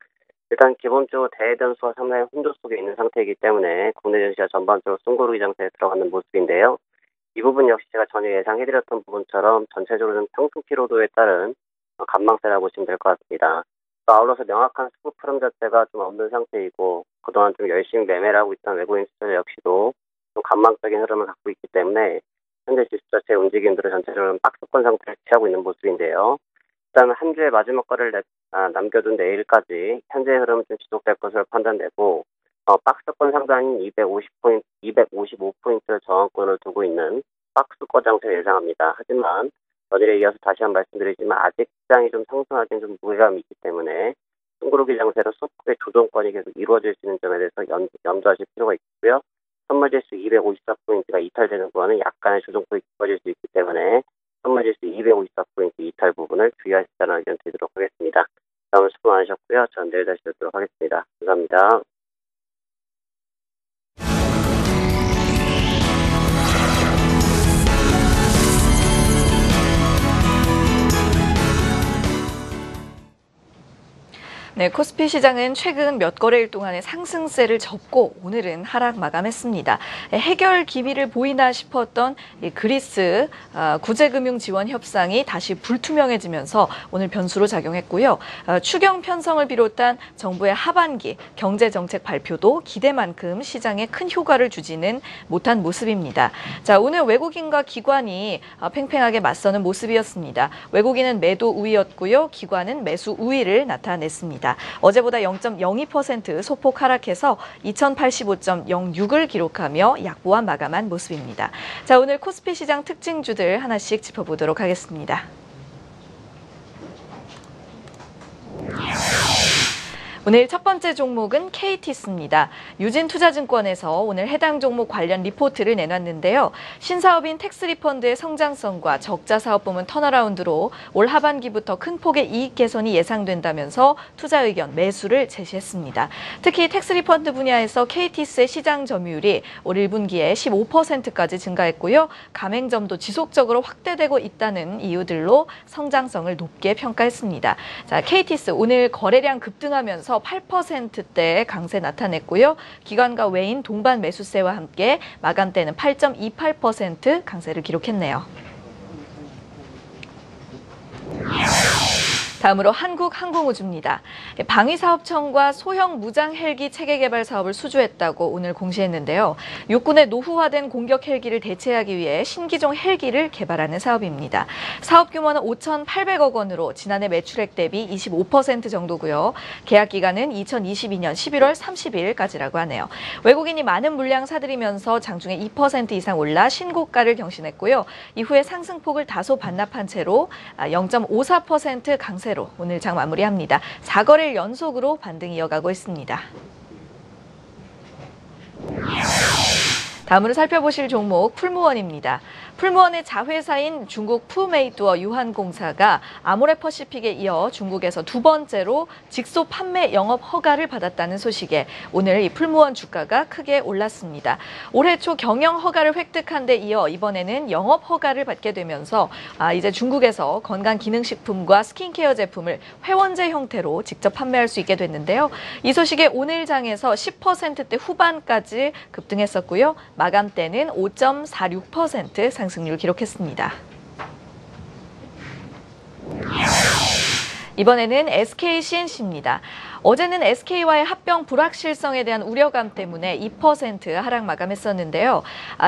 일단 기본적으로 대변수와 상당히 혼조 속에 있는 상태이기 때문에 국내 증시가 전반적으로 숨고르기 장세에 들어가는 모습인데요. 이 부분 역시 제가 전에 예상해드렸던 부분처럼 전체적으로 좀 평균 피로도에 따른 간망세라고 보시면 될 것 같습니다. 아울러서 명확한 수급 흐름 자체가 좀 없는 상태이고 그동안 좀 열심히 매매를 하고 있던 외국인 투자자 역시도 좀 간망적인 흐름을 갖고 있기 때문에 현재 지수 자체의 움직임들은 전체적으로 박스권 상태를 취하고 있는 모습인데요. 일단 한 주의 마지막 거래를 남겨둔 내일까지 현재 흐름은 좀 지속될 것으로 판단되고 박스권 상단인 255포인트 저항권을 두고 있는 박스권 장세를 예상합니다. 하지만 전일에 이어서 다시 한번 말씀드리지만 아직 시장이 좀 상승하기는 좀 무게감이 있기 때문에 숨고르기 장세로 소폭의 조정권이 계속 이루어질 수 있는 점에 대해서 염두하실 필요가 있고요. 선물지수 254포인트가 이탈되는 구간은 약간의 조정폭이 깊어질 수 있기 때문에 선물지수 254포인트 이탈 부분을 주의하시다는 의견 드리도록 하겠습니다. 다음 수고 많으셨고요. 전 내일 다시 뵙도록 하겠습니다. 감사합니다. 네, 코스피 시장은 최근 몇 거래일 동안의 상승세를 접고 오늘은 하락 마감했습니다. 해결 기미를 보이나 싶었던 그리스 구제금융 지원 협상이 다시 불투명해지면서 오늘 변수로 작용했고요. 추경 편성을 비롯한 정부의 하반기 경제정책 발표도 기대만큼 시장에 큰 효과를 주지는 못한 모습입니다. 자, 오늘 외국인과 기관이 팽팽하게 맞서는 모습이었습니다. 외국인은 매도 우위였고요. 기관은 매수 우위를 나타냈습니다. 어제보다 0.02% 소폭 하락해서 2085.06을 기록하며 약보와 마감한 모습입니다. 자, 오늘 코스피 시장 특징주들 하나씩 짚어보도록 하겠습니다. 오늘 첫 번째 종목은 KT스입니다. 유진투자증권에서 오늘 해당 종목 관련 리포트를 내놨는데요. 신사업인 텍스리펀드의 성장성과 적자 사업 부문 턴어라운드로 올 하반기부터 큰 폭의 이익 개선이 예상된다면서 투자 의견 매수를 제시했습니다. 특히 텍스리펀드 분야에서 KT스의 시장 점유율이 올 1분기에 15%까지 증가했고요. 가맹점도 지속적으로 확대되고 있다는 이유들로 성장성을 높게 평가했습니다. 자, KT스 오늘 거래량 급등하면서 8%대 강세 나타냈고요. 기관과 외인 동반 매수세와 함께 마감대는 8.28% 강세를 기록했네요. 다음으로 한국항공우주입니다. 방위사업청과 소형 무장 헬기 체계 개발 사업을 수주했다고 오늘 공시했는데요. 육군의 노후화된 공격 헬기를 대체하기 위해 신기종 헬기를 개발하는 사업입니다. 사업 규모는 5,800억 원으로 지난해 매출액 대비 25% 정도고요. 계약 기간은 2022년 11월 30일까지라고 하네요. 외국인이 많은 물량 사들이면서 장중에 2% 이상 올라 신고가를 경신했고요. 이후에 상승폭을 다소 반납한 채로 0.54% 강세 로 오늘 장 마무리합니다. 4거래일 연속으로 반등 이어가고 있습니다. 다음으로 살펴보실 종목 풀무원입니다. 풀무원의 자회사인 중국 푸메이두어 유한공사가 아모레퍼시픽에 이어 중국에서 두 번째로 직소 판매 영업 허가를 받았다는 소식에 오늘 이 풀무원 주가가 크게 올랐습니다. 올해 초 경영 허가를 획득한 데 이어 이번에는 영업 허가를 받게 되면서 이제 중국에서 건강기능식품과 스킨케어 제품을 회원제 형태로 직접 판매할 수 있게 됐는데요. 이 소식에 오늘 장에서 10%대 후반까지 급등했었고요. 마감대는 5.46% 상승률 기록했습니다. 이번에는 SKCNC입니다. 어제는 SK와의 합병 불확실성에 대한 우려감 때문에 2% 하락 마감했었는데요.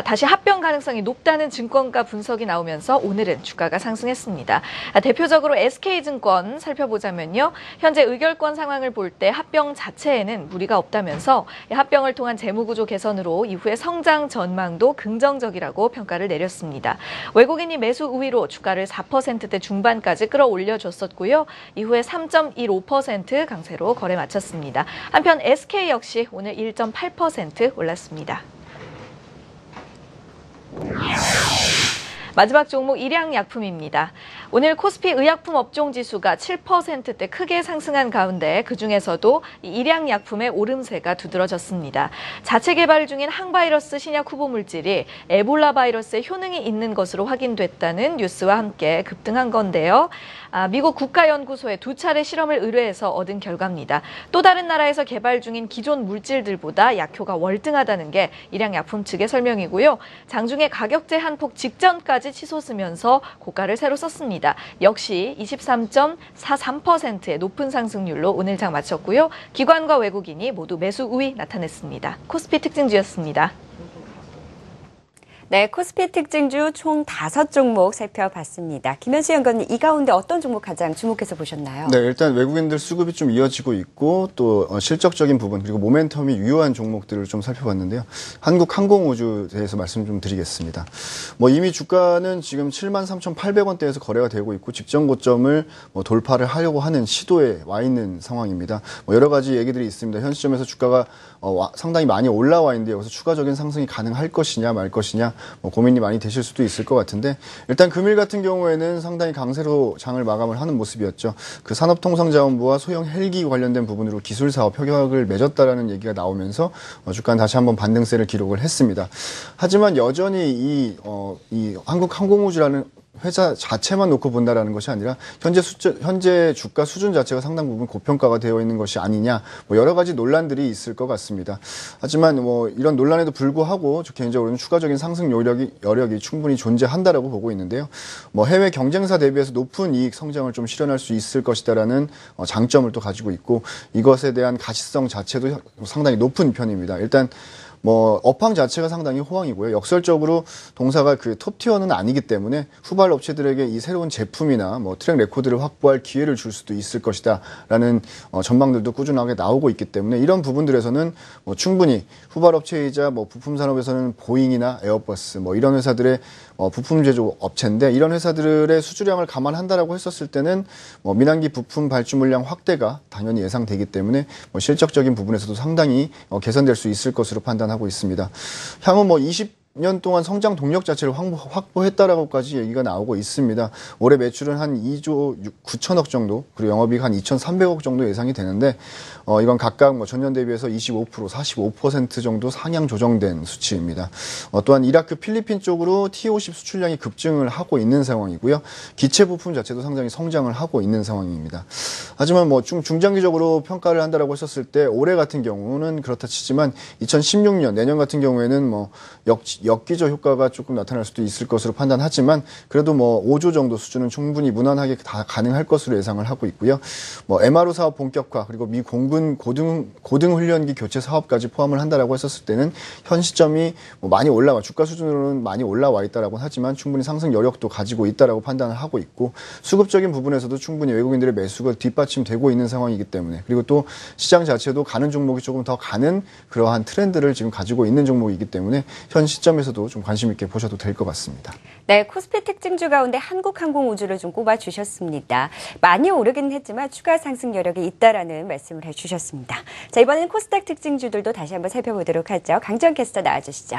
다시 합병 가능성이 높다는 증권가 분석이 나오면서 오늘은 주가가 상승했습니다. 대표적으로 SK증권 살펴보자면요. 현재 의결권 상황을 볼 때 합병 자체에는 무리가 없다면서 합병을 통한 재무구조 개선으로 이후의 성장 전망도 긍정적이라고 평가를 내렸습니다. 외국인이 매수 우위로 주가를 4%대 중반까지 끌어올려줬었고요. 이후에 3.15% 강세로 거래 마쳤습니다. 한편 SK 역시 오늘 1.8% 올랐습니다. 마지막 종목 일양약품입니다. 오늘 코스피 의약품 업종지수가 7%대 크게 상승한 가운데 그중에서도 일양약품의 오름세가 두드러졌습니다. 자체 개발 중인 항바이러스 신약 후보 물질이 에볼라 바이러스에 효능이 있는 것으로 확인됐다는 뉴스와 함께 급등한 건데요. 미국 국가연구소에 2차례 실험을 의뢰해서 얻은 결과입니다. 또 다른 나라에서 개발 중인 기존 물질들보다 약효가 월등하다는 게 일양약품 측의 설명이고요. 장중에 가격 제한 폭 직전까지 치솟으면서 고가를 새로 썼습니다. 역시 23.43%의 높은 상승률로 오늘 장 마쳤고요. 기관과 외국인이 모두 매수 우위 나타냈습니다. 코스피 특징주였습니다. 네, 코스피 특징주 총 5종목 살펴봤습니다. 김현수 연구원님, 이 가운데 어떤 종목 가장 주목해서 보셨나요? 네, 일단 외국인들 수급이 좀 이어지고 있고 또 실적적인 부분 그리고 모멘텀이 유효한 종목들을 좀 살펴봤는데요. 한국항공우주에 대해서 말씀 좀 드리겠습니다. 이미 주가는 지금 73,800원대에서 거래가 되고 있고 직전 고점을 돌파를 하려고 하는 시도에 와 있는 상황입니다. 여러 가지 얘기들이 있습니다. 현 시점에서 주가가 상당히 많이 올라와 있는데 여기서 추가적인 상승이 가능할 것이냐 말 것이냐 고민이 많이 되실 수도 있을 것 같은데 일단 금일 같은 경우에는 상당히 강세로 장을 마감을 하는 모습이었죠. 그 산업통상자원부와 소형 헬기 관련된 부분으로 기술사업 협약을 맺었다라는 얘기가 나오면서 주가는 다시 한번 반등세를 기록을 했습니다. 하지만 여전히 이 한국항공우주라는 회사 자체만 놓고 본다라는 것이 아니라 현재 주가 수준 자체가 상당 부분 고평가가 되어 있는 것이 아니냐 여러 가지 논란들이 있을 것 같습니다. 하지만 이런 논란에도 불구하고 개인적으로는 추가적인 상승 여력이 충분히 존재한다라고 보고 있는데요. 해외 경쟁사 대비해서 높은 이익 성장을 좀 실현할 수 있을 것이다라는 장점을 또 가지고 있고 이것에 대한 가시성 자체도 상당히 높은 편입니다. 일단 뭐 업황 자체가 상당히 호황이고요. 역설적으로 동사가 그 톱티어는 아니기 때문에 후발 업체들에게 이 새로운 제품이나 뭐 트랙 레코드를 확보할 기회를 줄 수도 있을 것이다라는 전망들도 꾸준하게 나오고 있기 때문에 이런 부분들에서는 뭐 충분히 후발 업체이자 뭐 부품 산업에서는 보잉이나 에어버스 뭐 이런 회사들의 부품 제조 업체인데 이런 회사들의 수주량을 감안한다라고 했었을 때는 뭐 민항기 부품 발주 물량 확대가 당연히 예상되기 때문에 뭐 실적적인 부분에서도 상당히 개선될 수 있을 것으로 판단하고 있습니다. 향후 뭐 20년 동안 성장 동력 자체를 확보했다라고까지 얘기가 나오고 있습니다. 올해 매출은 한 2조 9천억 정도, 그리고 영업이익 한 2,300억 정도 예상이 되는데 이건 각각 뭐 전년 대비해서 25%, 45% 정도 상향 조정된 수치입니다. 또한 이라크, 필리핀 쪽으로 T-50 수출량이 급증을 하고 있는 상황이고요. 기체 부품 자체도 상당히 성장을 하고 있는 상황입니다. 하지만 뭐 중장기적으로 평가를 한다라고 했었을 때 올해 같은 경우는 그렇다 치지만 2016년 내년 같은 경우에는 뭐 역기저 효과가 조금 나타날 수도 있을 것으로 판단하지만 그래도 뭐 5조 정도 수준은 충분히 무난하게 다 가능할 것으로 예상을 하고 있고요. 뭐 MRO 사업 본격화 그리고 미 공군 고등훈련기 교체 사업까지 포함을 한다라고 했었을 때는 현 시점이 뭐 많이 주가 수준으로는 많이 올라와 있다라고 하지만 충분히 상승 여력도 가지고 있다라고 판단을 하고 있고 수급적인 부분에서도 충분히 외국인들의 매수가 뒷받침되고 있는 상황이기 때문에 그리고 또 시장 자체도 가는 종목이 조금 더 가는 그러한 트렌드를 지금 가지고 있는 종목이기 때문에 현 시점에서도 좀 관심 있게 보셔도 될 것 같습니다. 네, 코스피 특징주 가운데 한국항공우주를 좀 꼽아주셨습니다. 많이 오르긴 했지만 추가 상승 여력이 있다라는 말씀을 해주셨습니다. 자, 이번엔 코스닥 특징주들도 다시 한번 살펴보도록 하죠. 강정 캐스터 나와주시죠.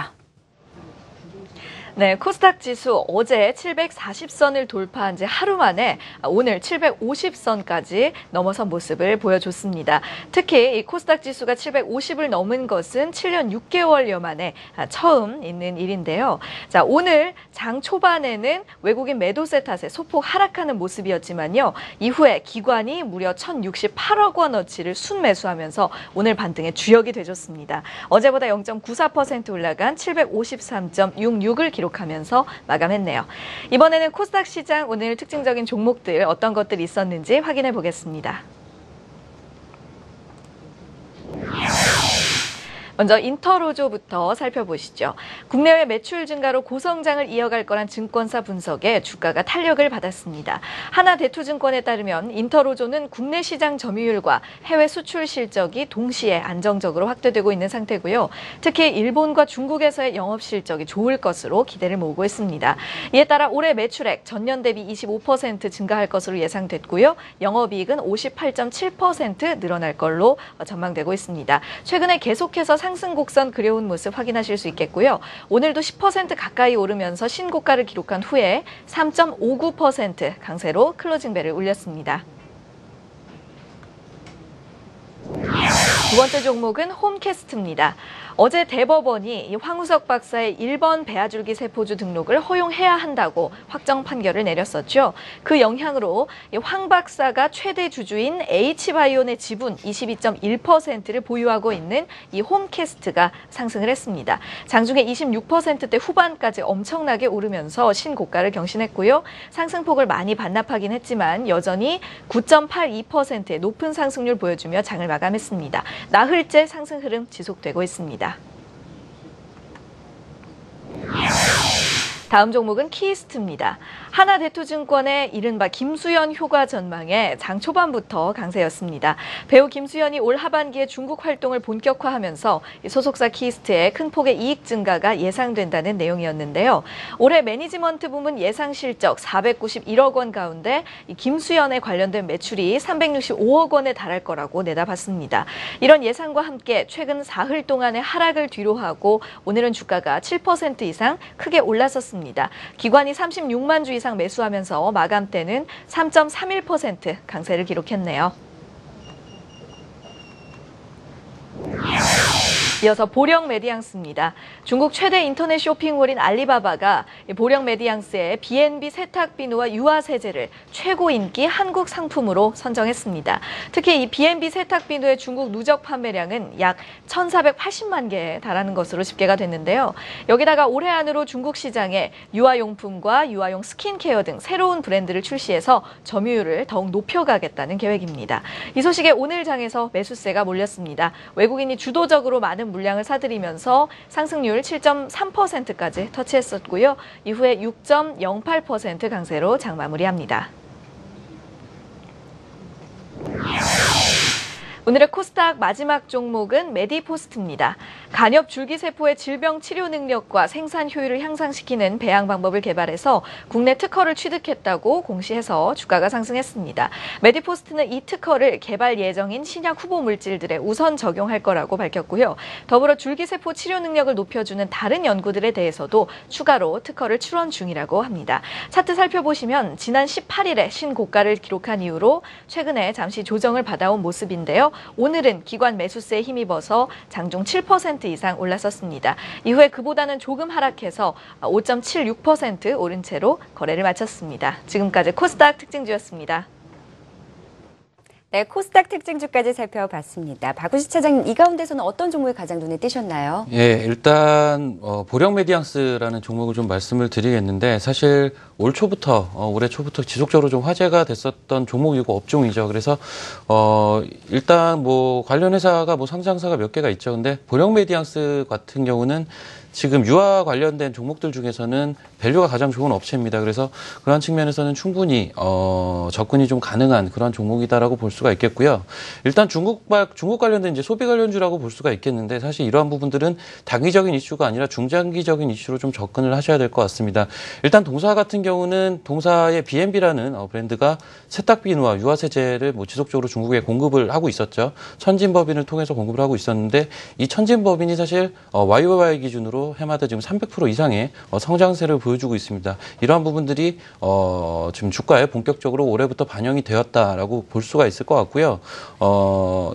네, 코스닥 지수 어제 740선을 돌파한 지 하루 만에 오늘 750선까지 넘어선 모습을 보여줬습니다. 특히 이 코스닥 지수가 750을 넘은 것은 7년 6개월여 만에 처음 있는 일인데요. 자, 오늘 장 초반에는 외국인 매도세 탓에 소폭 하락하는 모습이었지만요. 이후에 기관이 무려 1,068억 원어치를 순매수하면서 오늘 반등의 주역이 되줬습니다. 어제보다 0.94% 올라간 753.66을 기록하면서 마감했네요. 이번에는 코스닥 시장 오늘 특징적인 종목들 어떤 것들이 있었는지 확인해 보겠습니다. 먼저 인터로조부터 살펴보시죠. 국내외 매출 증가로 고성장을 이어갈 거란 증권사 분석에 주가가 탄력을 받았습니다. 하나대투증권에 따르면 인터로조는 국내 시장 점유율과 해외 수출 실적이 동시에 안정적으로 확대되고 있는 상태고요. 특히 일본과 중국에서의 영업 실적이 좋을 것으로 기대를 모으고 있습니다. 이에 따라 올해 매출액 전년 대비 25% 증가할 것으로 예상됐고요. 영업이익은 58.7% 늘어날 걸로 전망되고 있습니다. 최근에 계속해서 상승 곡선 그려온 모습 확인하실 수 있겠고요. 오늘도 10% 가까이 오르면서 신고가를 기록한 후에 3.59% 강세로 클로징벨을 울렸습니다. 두 번째 종목은 홈캐스트입니다. 어제 대법원이 황우석 박사의 1번 배아줄기 세포주 등록을 허용해야 한다고 확정 판결을 내렸었죠. 그 영향으로 황 박사가 최대 주주인 H바이온의 지분 22.1%를 보유하고 있는 이 홈캐스트가 상승을 했습니다. 장중에 26%대 후반까지 엄청나게 오르면서 신고가를 경신했고요. 상승폭을 많이 반납하긴 했지만 여전히 9.82%의 높은 상승률 보여주며 장을 마감했습니다. 나흘째 상승 흐름 지속되고 있습니다. 다음 종목은 키이스트입니다. 하나대투증권의 이른바 김수현 효과 전망에 장 초반부터 강세였습니다. 배우 김수현이 올 하반기에 중국 활동을 본격화하면서 소속사 키이스트의 큰 폭의 이익 증가가 예상된다는 내용이었는데요. 올해 매니지먼트 부문 예상 실적 491억 원 가운데 김수현에 관련된 매출이 365억 원에 달할 거라고 내다봤습니다. 이런 예상과 함께 최근 사흘 동안의 하락을 뒤로하고 오늘은 주가가 7% 이상 크게 올랐었습니다. 기관이 36만 주 이상 매수하면서 마감대는 3.31% 강세를 기록했네요. 이어서 보령 메디앙스입니다. 중국 최대 인터넷 쇼핑몰인 알리바바가 보령 메디앙스의 B&B 세탁비누와 유화세제를 최고 인기 한국 상품으로 선정했습니다. 특히 이 B&B 세탁비누의 중국 누적 판매량은 약 1,480만 개에 달하는 것으로 집계가 됐는데요. 여기다가 올해 안으로 중국 시장에 유아용품과 유아용 스킨케어 등 새로운 브랜드를 출시해서 점유율을 더욱 높여가겠다는 계획입니다. 이 소식에 오늘 장에서 매수세가 몰렸습니다. 외국인이 주도적으로 많은 물량을 사들이면서 상승률 7.3%까지 터치했었고요. 이후에 6.08% 강세로 장 마무리합니다. 오늘의 코스닥 마지막 종목은 메디포스트입니다. 간엽 줄기세포의 질병 치료 능력과 생산 효율을 향상시키는 배양 방법을 개발해서 국내 특허를 취득했다고 공시해서 주가가 상승했습니다. 메디포스트는 이 특허를 개발 예정인 신약 후보 물질들에 우선 적용할 거라고 밝혔고요. 더불어 줄기세포 치료 능력을 높여주는 다른 연구들에 대해서도 추가로 특허를 출원 중이라고 합니다. 차트 살펴보시면 지난 18일에 신고가를 기록한 이후로 최근에 잠시 조정을 받아온 모습인데요. 오늘은 기관 매수세에 힘입어서 장중 7% 이상 올랐었습니다. 이후에 그보다는 조금 하락해서 5.76% 오른 채로 거래를 마쳤습니다. 지금까지 코스닥 특징주였습니다. 네, 코스닥 특징주까지 살펴봤습니다. 박우식 차장님, 이 가운데서는 어떤 종목이 가장 눈에 띄셨나요? 예, 일단 보령 메디앙스라는 종목을 좀 말씀을 드리겠는데 사실 올해 초부터 지속적으로 좀 화제가 됐었던 종목이고 업종이죠. 그래서 일단 관련 회사가 상장사가 몇 개가 있죠. 근데 보령 메디앙스 같은 경우는 지금 유아 관련된 종목들 중에서는 밸류가 가장 좋은 업체입니다. 그래서 그런 측면에서는 충분히 접근이 좀 가능한 그런 종목이다라고 볼 수가 있겠고요. 일단 중국 관련된 이제 소비 관련주라고 볼 수가 있겠는데 사실 이러한 부분들은 단기적인 이슈가 아니라 중장기적인 이슈로 좀 접근을 하셔야 될 것 같습니다. 일단 동사 같은 경우는 동사의 B&B라는 브랜드가 세탁비누와 유아 세제를 지속적으로 중국에 공급을 하고 있었죠. 천진법인을 통해서 공급을 하고 있었는데 이 천진법인이 사실 YOY 기준으로 해마다 지금 300% 이상의 성장세를 보여주고 있습니다. 이러한 부분들이 지금 주가에 본격적으로 올해부터 반영이 되었다라고 볼 수가 있을 것 같고요.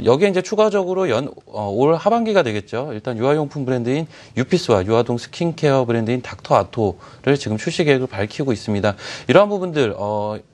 여기에 이제 추가적으로 올 하반기가 되겠죠. 일단 유아용품 브랜드인 유피스와 유아동 스킨케어 브랜드인 닥터아토를 지금 출시 계획을 밝히고 있습니다. 이러한 부분들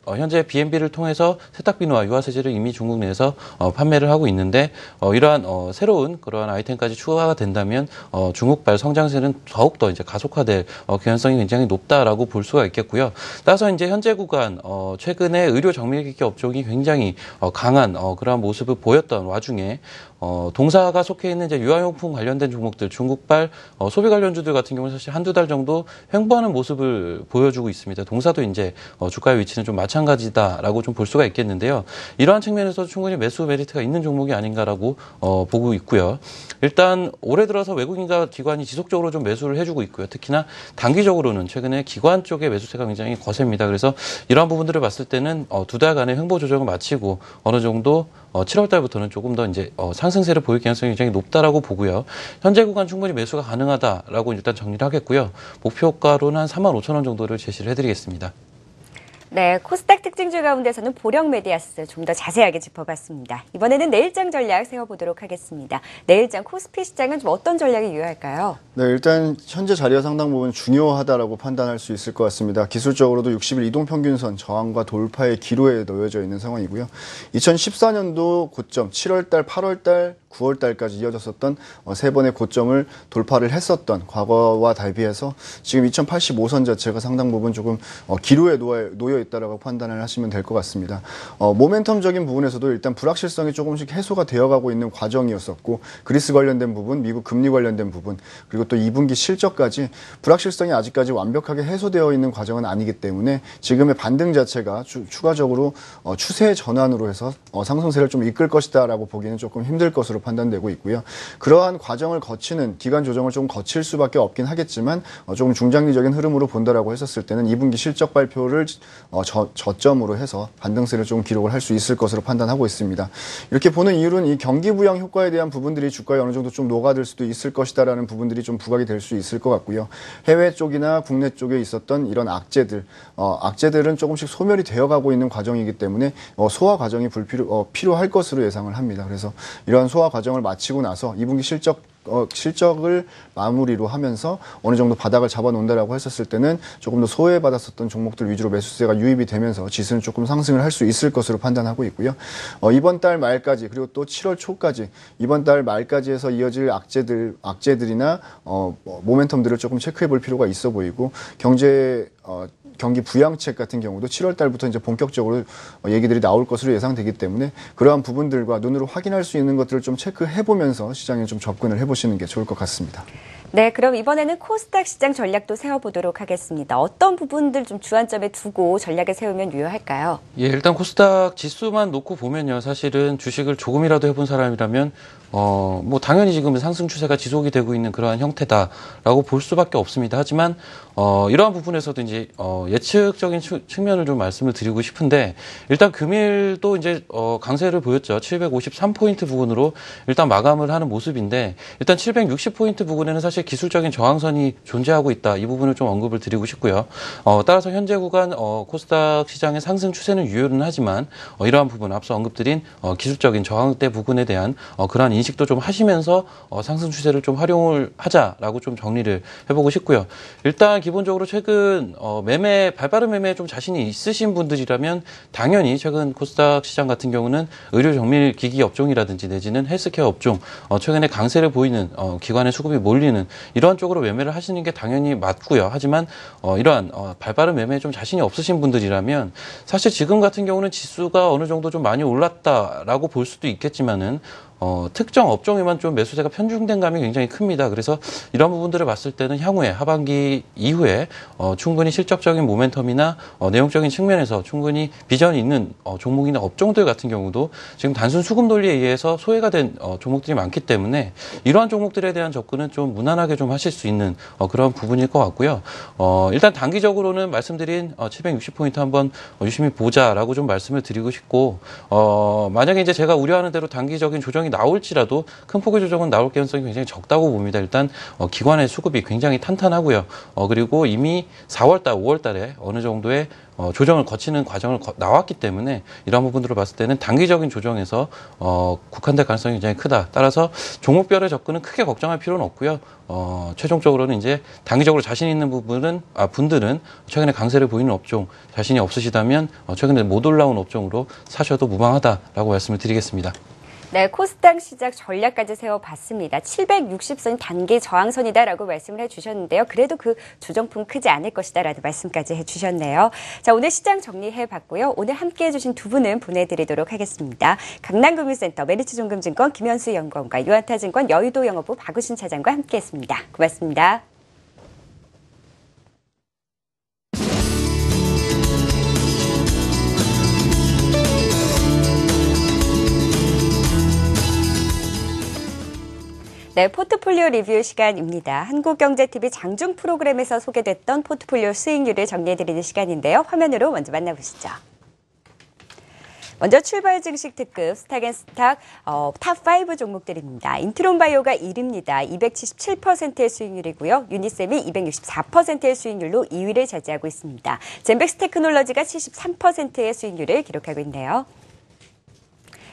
현재 B&B를 통해서 세탁비누와 유아세제를 이미 중국 내에서 판매를 하고 있는데 이러한 새로운 그러한 아이템까지 추가가 된다면 중국발 성장세는 더욱더 이제 가속화될 개연성이 굉장히 높다라고 볼 수가 있겠고요. 따라서 이제 현재 구간 최근에 의료 정밀기기 업종이 굉장히 강한 그러한 모습을 보였던 와중에 동사가 속해 있는 이제 유아용품 관련된 종목들, 중국발 소비 관련주들 같은 경우는 사실 한두 달 정도 횡보하는 모습을 보여주고 있습니다. 동사도 이제 주가의 위치는 좀 마찬가지다라고 좀 볼 수가 있겠는데요. 이러한 측면에서 충분히 매수 메리트가 있는 종목이 아닌가라고 보고 있고요. 일단 올해 들어서 외국인과 기관이 지속적으로 좀 매수를 해주고 있고요. 특히나 단기적으로는 최근에 기관 쪽의 매수세가 굉장히 거셉니다. 그래서 이러한 부분들을 봤을 때는 두 달간의 횡보 조정을 마치고 어느 정도 7월 달부터는 조금 더 이제 상승세를 보일 가능성이 굉장히 높다라고 보고요. 현재 구간 충분히 매수가 가능하다라고 일단 정리를 하겠고요. 목표가로는 한 35,000원 정도를 제시를 해드리겠습니다. 네, 코스닥 특징주 가운데서는 보령 메디아스 좀 더 자세하게 짚어봤습니다. 이번에는 내일장 전략 세워보도록 하겠습니다. 내일장 코스피 시장은 좀 어떤 전략이 유효할까요? 네, 일단 현재 자리가 상당 부분 중요하다라고 판단할 수 있을 것 같습니다. 기술적으로도 60일 이동평균선 저항과 돌파의 기로에 놓여져 있는 상황이고요. 2014년도 고점 7월달, 8월달, 9월달까지 이어졌었던 세 번의 고점을 돌파를 했었던 과거와 대비해서 지금 2085선 자체가 상당 부분 조금 기로에 놓여 있다라고 판단을 하시면 될 것 같습니다. 모멘텀적인 부분에서도 일단 불확실성이 조금씩 해소가 되어가고 있는 과정이었었고 그리스 관련된 부분, 미국 금리 관련된 부분, 그리고 또 2분기 실적까지 불확실성이 아직까지 완벽하게 해소되어 있는 과정은 아니기 때문에 지금의 반등 자체가 추가적으로 추세 전환으로 해서 상승세를 좀 이끌 것이다라고 보기는 조금 힘들 것으로 판단되고 있고요. 그러한 과정을 거치는 기간 조정을 좀 거칠 수밖에 없긴 하겠지만 조금 중장기적인 흐름으로 본다라고 했었을 때는 2분기 실적 발표를 저점으로 해서 반등세를 좀 기록을 할 수 있을 것으로 판단하고 있습니다. 이렇게 보는 이유는 이 경기 부양 효과에 대한 부분들이 주가에 어느 정도 좀 녹아들 수도 있을 것이다라는 부분들이 좀 부각이 될 수 있을 것 같고요. 해외 쪽이나 국내 쪽에 있었던 이런 악재들은 조금씩 소멸이 되어가고 있는 과정이기 때문에 소화 과정이 필요할 것으로 예상을 합니다. 그래서 이러한 소화 과정을 마치고 나서 2분기 실적을 마무리로 하면서 어느 정도 바닥을 잡아놓는다라고 했었을 때는 조금 더 소외받았었던 종목들 위주로 매수세가 유입이 되면서 지수는 조금 상승을 할 수 있을 것으로 판단하고 있고요. 이번 달 말까지 그리고 또 7월 초까지 이번 달 말까지 해서 이어질 악재들이나 모멘텀들을 조금 체크해 볼 필요가 있어 보이고 경기 부양책 같은 경우도 7월 달부터 이제 본격적으로 얘기들이 나올 것으로 예상되기 때문에 그러한 부분들과 눈으로 확인할 수 있는 것들을 좀 체크해 보면서 시장에 좀 접근을 해보시는 게 좋을 것 같습니다. 네, 그럼 이번에는 코스닥 시장 전략도 세워보도록 하겠습니다. 어떤 부분들 좀 주안점에 두고 전략을 세우면 유효할까요? 예, 일단 코스닥 지수만 놓고 보면요. 사실은 주식을 조금이라도 해본 사람이라면 뭐 당연히 지금 상승 추세가 지속이 되고 있는 그러한 형태다라고 볼 수밖에 없습니다. 하지만 이러한 부분에서도 이제 예측적인 측면을 좀 말씀을 드리고 싶은데 일단 금일도 이제 강세를 보였죠. 753포인트 부근으로 일단 마감을 하는 모습인데 일단 760포인트 부근에는 사실 기술적인 저항선이 존재하고 있다. 이 부분을 좀 언급을 드리고 싶고요. 따라서 현재 구간 코스닥 시장의 상승 추세는 유효는 하지만 이러한 부분 앞서 언급드린 기술적인 저항대 부근에 대한 그러한 인식도 좀 하시면서 상승 추세를 좀 활용을 하자라고 좀 정리를 해보고 싶고요. 일단 기본적으로 최근 발빠른 매매에 좀 자신이 있으신 분들이라면 당연히 최근 코스닥 시장 같은 경우는 의료 정밀 기기 업종이라든지 내지는 헬스케어 업종 최근에 강세를 보이는 기관의 수급이 몰리는 이러한 쪽으로 매매를 하시는 게 당연히 맞고요. 하지만 이러한 발빠른 매매에 좀 자신이 없으신 분들이라면 사실 지금 같은 경우는 지수가 어느 정도 좀 많이 올랐다라고 볼 수도 있겠지만은 특정 업종에만 좀 매수세가 편중된 감이 굉장히 큽니다. 그래서 이런 부분들을 봤을 때는 향후에 하반기 이후에 충분히 실적적인 모멘텀이나 내용적인 측면에서 충분히 비전이 있는 종목이나 업종들 같은 경우도 지금 단순 수급 논리에 의해서 소외가 된 종목들이 많기 때문에 이러한 종목들에 대한 접근은 좀 무난하게 좀 하실 수 있는 그런 부분일 것 같고요. 일단 단기적으로는 말씀드린 760포인트 한번 유심히 보자라고 좀 말씀을 드리고 싶고 만약에 이제 제가 우려하는 대로 단기적인 조정이 나올지라도 큰 폭의 조정은 나올 가능성이 굉장히 적다고 봅니다. 일단 기관의 수급이 굉장히 탄탄하고요. 그리고 이미 4월달, 5월달에 어느 정도의 조정을 거치는 과정을 나왔기 때문에 이런 부분들을 봤을 때는 단기적인 조정에서 국한될 가능성이 굉장히 크다. 따라서 종목별의 접근은 크게 걱정할 필요는 없고요. 최종적으로는 이제 단기적으로 자신 있는 분들은 최근에 강세를 보이는 업종 자신이 없으시다면 최근에 못 올라온 업종으로 사셔도 무방하다라고 말씀을 드리겠습니다. 네, 코스닥 시작 전략까지 세워봤습니다. 760선이 단기 저항선이다라고 말씀을 해주셨는데요. 그래도 그 조정폭은 크지 않을 것이다라는 말씀까지 해주셨네요. 자, 오늘 시장 정리해봤고요. 오늘 함께해 주신 두 분은 보내드리도록 하겠습니다. 강남금융센터 메리츠종금증권 김현수 연구원과 유한타증권 여의도영업부 박우신 차장과 함께했습니다. 고맙습니다. 네, 포트폴리오 리뷰 시간입니다. 한국경제TV 장중 프로그램에서 소개됐던 포트폴리오 수익률을 정리해드리는 시간인데요. 화면으로 먼저 만나보시죠. 먼저 출발 증식 특급 스탁앤스탁 탑5 종목들입니다. 인트론바이오가 1위입니다. 277%의 수익률이고요. 유니셈이 264%의 수익률로 2위를 차지하고 있습니다. 젠백스 테크놀로지가 73%의 수익률을 기록하고 있네요.